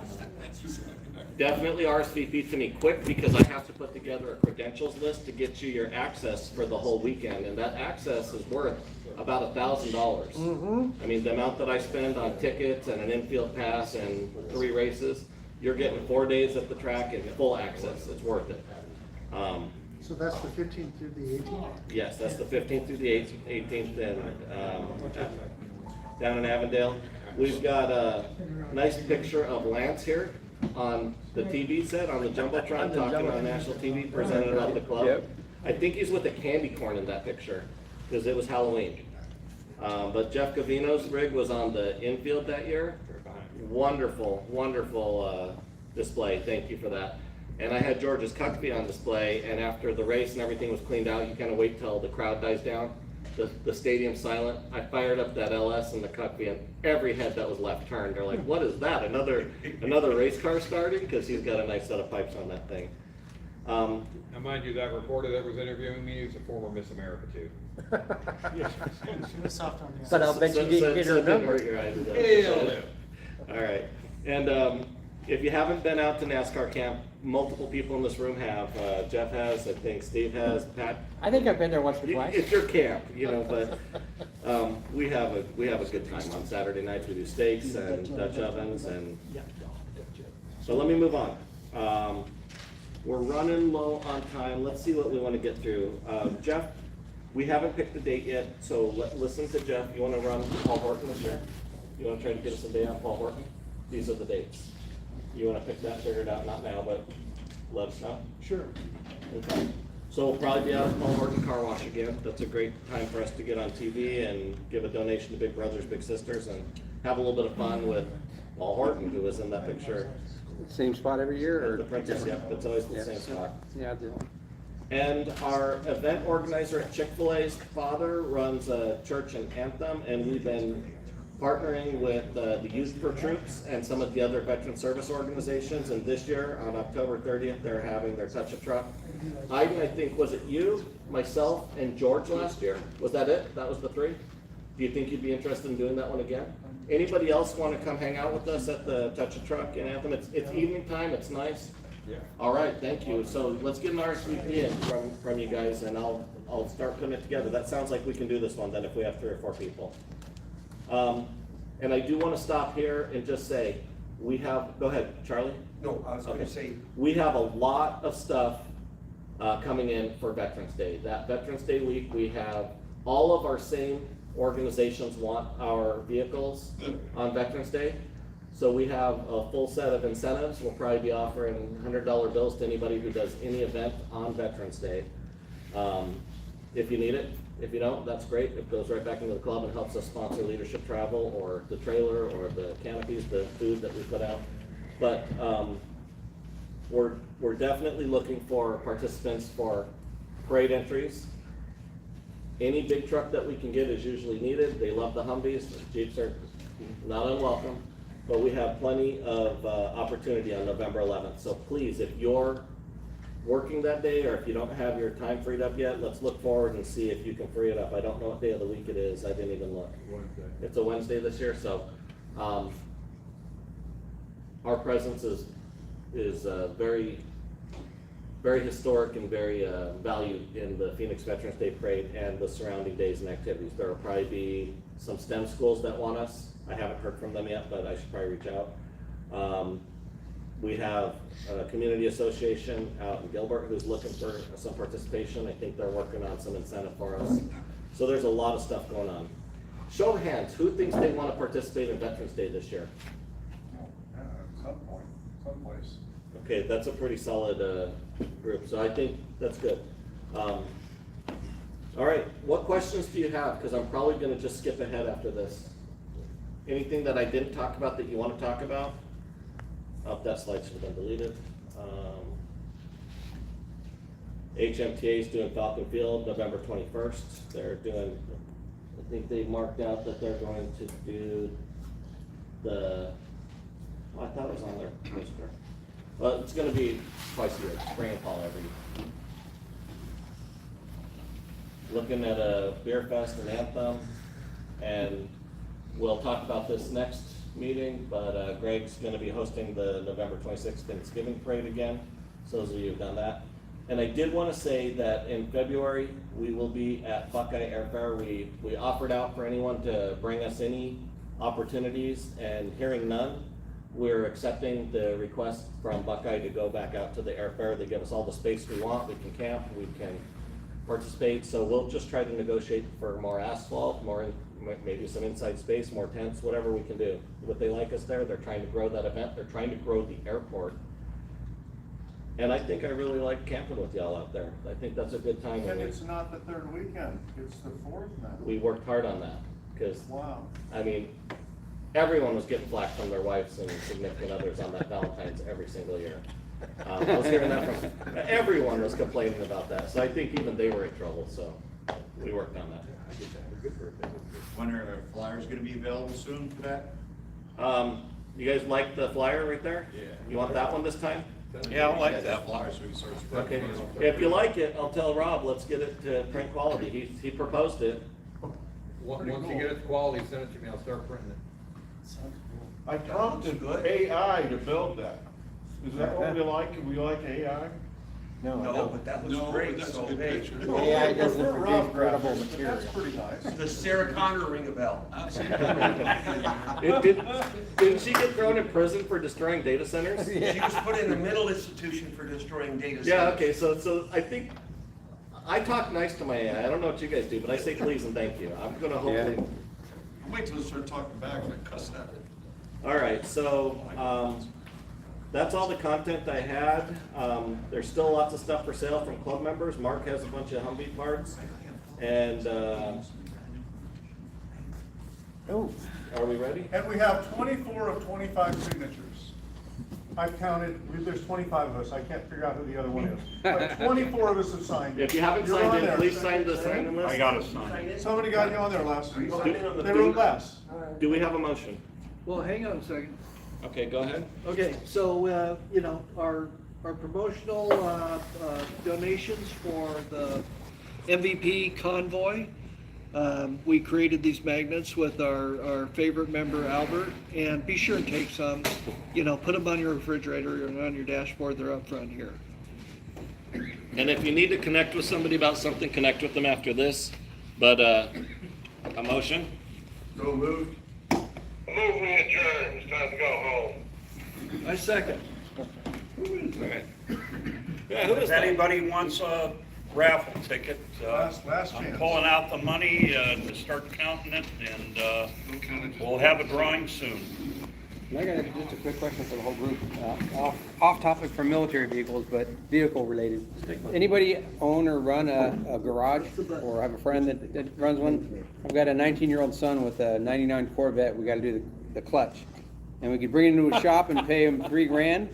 Definitely RSVP to me quick, because I have to put together a credentials list to get you your access for the whole weekend, and that access is worth about $1,000. I mean, the amount that I spend on tickets and an infield pass and 3 races, you're getting 4 days at the track and full access. It's worth it. So that's the 15th through the 18th? Yes, that's the 15th through the 18th, and down in Avondale. We've got a nice picture of Lance here on the TV set, on the Jumbotron, talking on national TV, presented at the club. Yep. I think he's with a candy corn in that picture, because it was Halloween. But Jeff Cavino's rig was on the infield that year. Wonderful, wonderful display. Thank you for that. And I had George's Cuckpy on display, and after the race and everything was cleaned out, you kind of wait till the crowd dies down. The stadium's silent. I fired up that LS and the Cuckpy, and every head that was left turned. They're like, "What is that? Another race car starting?" Because he's got a nice set of pipes on that thing. Now, mind you, that reporter that was interviewing me is a former Miss America too. But I'll bet you didn't get her it didn't number. hurt your eyes, did it? Hell All right, and if you haven't been out to NASCAR camp, multiple people in this room have. Jeff has, I think Steve has, Pat. I think I've been there once or twice. It's your camp, but we have a good time on Saturday nights. We do steaks and Dutch ovens, and so let me move on. We're running low on time. Let's see what we want to get through. Jeff, we haven't picked the date yet, so listen to Jeff. You want to run Paul Horton this year? You want to try to get us a day on Paul Horton? These are the dates. You want to pick that, figure it out, not now, but let us know. Sure. Okay. So we'll probably be out at Paul Horton Car Wash again. That's a great time for us to get on TV and give a donation to Big Brothers Big Sisters and have a little bit of fun with Paul Horton, who was in that picture. Same spot every year, or? The Princess, yeah, it's always the Yeah. same spot. Yeah, I do. And our event organizer at Chick-fil-A's father runs a church and anthem, and we've been partnering with the Youth for Troops and some of the other veteran service organizations. And this year, on October 30th, they're having their Touch a Truck. I think, was it you, myself, and George last year? Was that it? That was the 3? Do you think you'd be interested in doing that one again? Anybody else want to come hang out with us at the Touch a Truck and Anthem? It's evening time, it's nice. Yeah. All right, thank you. So let's get an RSVP in from you guys, and I'll start putting it together. That sounds like we can do this one then if we have 3 or 4 people. And I do want to stop here and just say, we have, go ahead, Charlie. No, I was gonna say, We have a lot of stuff coming in for Veterans Day. That Veterans Day week, we have all of our same organizations want our vehicles on Veterans Day. So we have a full set of incentives. We'll probably be offering $100 bills to anybody who does any event on Veterans Day. If you need it. If you don't, that's great. It goes right back into the club and helps us sponsor leadership travel or the trailer or the canopies, the food that we put out. But we're definitely looking for participants for parade entries. Any big truck that we can get is usually needed. They love the Humvees. The Jeeps are not unwelcome, but we have plenty of opportunity on November 11th. So please, if you're working that day, or if you don't have your time freed up yet, let's look forward and see if you can free it up. I don't know what day of the week it is. I didn't even look. It's a Wednesday this year, so our presence is very, very historic and very valued in the Phoenix Veterans Day Parade and the surrounding days and activities. There will probably be some STEM schools that want us. I haven't heard from them yet, but I should probably reach out. We have a community association out in Gilbert who's looking for some participation. I think they're working on some incentive for us. So there's a lot of stuff going on. Show of hands, who thinks they want to participate in Veterans Day this year? Someplace. Okay, that's a pretty solid group, so I think that's good. All right, what questions do you have? Because I'm probably gonna just skip ahead after this. Anything that I didn't talk about that you want to talk about? Oh, that slide should have been deleted. HMTA is doing Falcon Field November 21st. They're doing, I think they marked out that they're going to do the, oh, I thought it was on their poster. Well, it's gonna be twice a year, spring and fall every year. Looking at a beer fest and anthem, and we'll talk about this next meeting, but Greg's gonna be hosting the November 26th Thanksgiving Parade again, so those of you who've done that. And I did wanna say that in February, we will be at Buckeye Airfair. We offered out for anyone to bring us any opportunities, and hearing none, we're accepting the request from Buckeye to go back out to the airfair. They give us all the space we want, we can camp, we can participate, so we'll just try to negotiate for more asphalt, maybe some inside space, more tents, whatever we can do. What they like us there, they're trying to grow that event, they're trying to grow the airport. And I think I really like camping with y'all out there. I think that's a good time. And it's not the third weekend, it's the fourth now. We worked hard on that, because, Wow. I mean, everyone was getting flack from their wives and significant others on that Valentine's every single year. I was hearing that from, everyone was complaining about that, so I think even they were in trouble, so we worked on that. When are the flyers gonna be available soon for that? You guys like the flyer right there? Yeah. You want that one this time? Yeah, I like Yeah, that. flyer, so we can sort of spread Okay, it. if you like it, I'll tell Rob, let's get it to print quality. He proposed it. Once you get it to quality, send it to me, I'll start printing it. I prompted AI to build that. Is that what we like? We like AI? No, but that looks great, so hey. AI doesn't We're produce rough credible graphics, but material. that's pretty nice. Does Sarah Connor ring a bell? Didn't she get thrown in prison for destroying data centers? She was put in a mental institution for destroying data centers. Yeah, okay, so I think, I talk nice to my AI. I don't know what you guys do, but I say please and thank you. I'm gonna hopefully. Wait till they start talking back and I cuss at it. All right, so, that's all the content I had. There's still lots of stuff for sale from club members. Mark has a bunch of Humvee parts. And, Oh, are we ready? And we have 24 of 25 signatures. I've counted, there's 25 of us, I can't figure out who the other one is. But 24 of us have signed. If you haven't You're signed on in, there. please sign the sign-in list. I got a sign. Somebody got you on there last week. Do- They wrote less. Do we have a motion? Well, hang on a second. Okay, go ahead. Okay, so, you know, our promotional, donations for the MVP convoy, we created these magnets with our favorite member Albert, and be sure and take some, you know, put them on your refrigerator and on your dashboard, they're up front here. And if you need to connect with somebody about something, connect with them after this. But, a motion? So moved. Move me adjourned, it's time to go home. I second. Yeah, who If is that? anybody wants a raffle ticket, Last I'm chance. pulling out the money to start counting it, and we'll have a drawing soon. I got just a quick question for the whole group, off topic from military vehicles, but vehicle related. Anybody own or run a garage, or have a friend that runs one? I've got a 19-year-old son with a 99 Corvette, we gotta do the clutch. And we could bring it into a shop and pay him $3,000.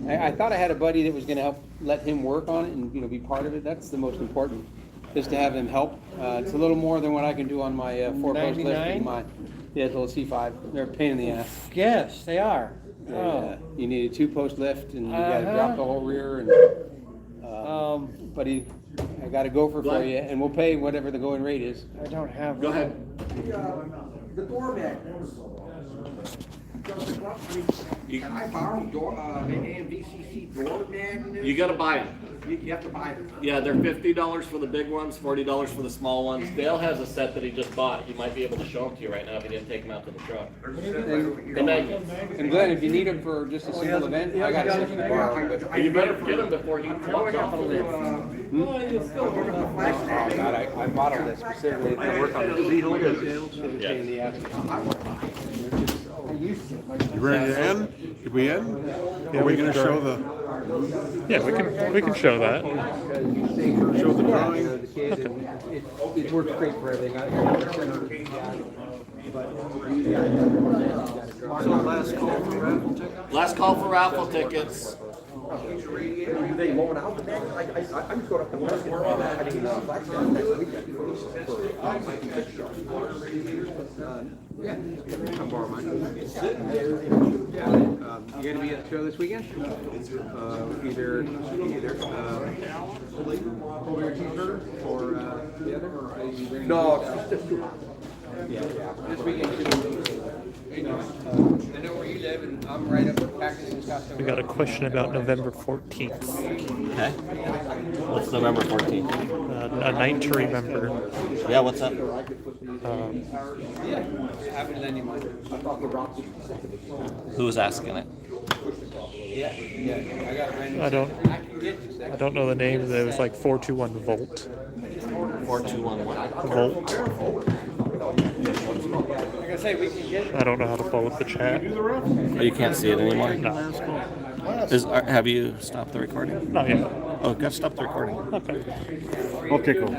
I thought I had a buddy that was gonna help let him work on it and, you know, be part of it. That's the most important, is to have him help. It's a little more than what I can do on my 4-post lift and 99? my, yeah, it's a little C5. They're a pain in the ass. Yes, they are. You need a 2-post lift and you gotta drop the whole rear and, but I got a gopher for you and we'll pay whatever the going rate is. I don't have. Go ahead. The door magnet. Can I borrow the AMVCC door magnet? You gotta buy them. You have to buy them. Yeah, they're $50 for the big ones, $40 for the small ones. Dale has a set that he just bought. He might be able to show them to you right now if he didn't take them out to the truck. And then, And Glenn, if you need them for just a single event, I got a set to borrow. But- you better get them before he walks off the lift. Oh, God, I modeled this specifically to work on the Z-holders. Yeah. I used to. You ready to end? Did we end? Yeah, Are we we gonna can show try. the, Yeah, we can show that. show the drawing? The kid, and it works great for everything. I never sent her to Last call for raffle tickets. They loan out the next, I'm just going up to market. I mean, Blackstone next weekend. Yeah, I'll borrow mine. You gonna be at the show this weekend? Either over cheeseburger or the other? No, it's just too hot. Yeah, this weekend too. I know where you live, and I'm right up at Cactus and Scottsdale. We got a question about November 14th. Okay. What's November 14th? A night to remember. Yeah, what's up? Haven't anyone. Who's asking it? Yeah, I got a brand new. I don't know the name. It was like 421 Volt. 4211. Volt. Like I say, we can get. I don't know how to pull up the chat. Oh, you can't see it anymore? No. Have you stopped the recording? Not yet. Oh, go stop the recording. Okay. I'll take over.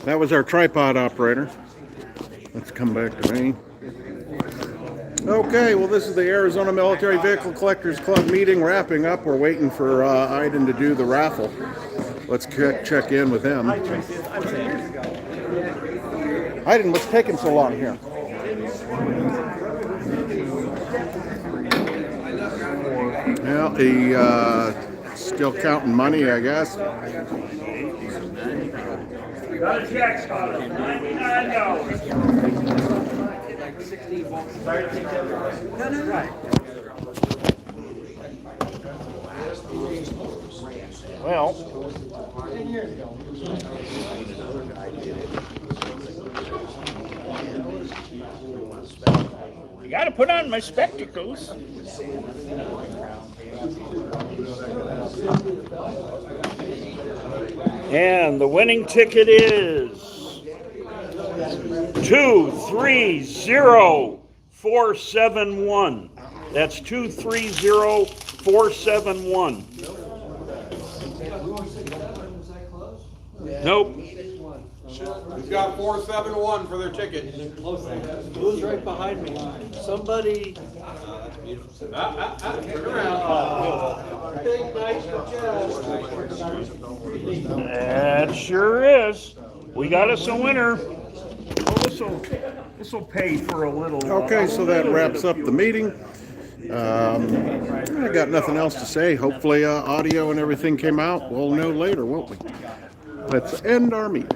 That was our tripod operator. Let's come back to me. Okay, well, this is the Arizona Military Vehicle Collectors Club meeting wrapping up. We're waiting for Iden to do the raffle. Let's check in with him. Iden, what's taking so long here? Well, he still counting money, I guess. Got a check, Scott, $99. Well, I gotta put on my spectacles. And the winning ticket is 230471. That's 230471. Nope. He's got 471 for their ticket. Who's right behind me? Somebody. Turn around. Big, nice That sure is. We got us a winner. Well, this will pay for a little. Okay, so that wraps up the meeting. I got nothing else to say. Hopefully audio and everything came out. We'll know later, won't we? Let's end our meeting.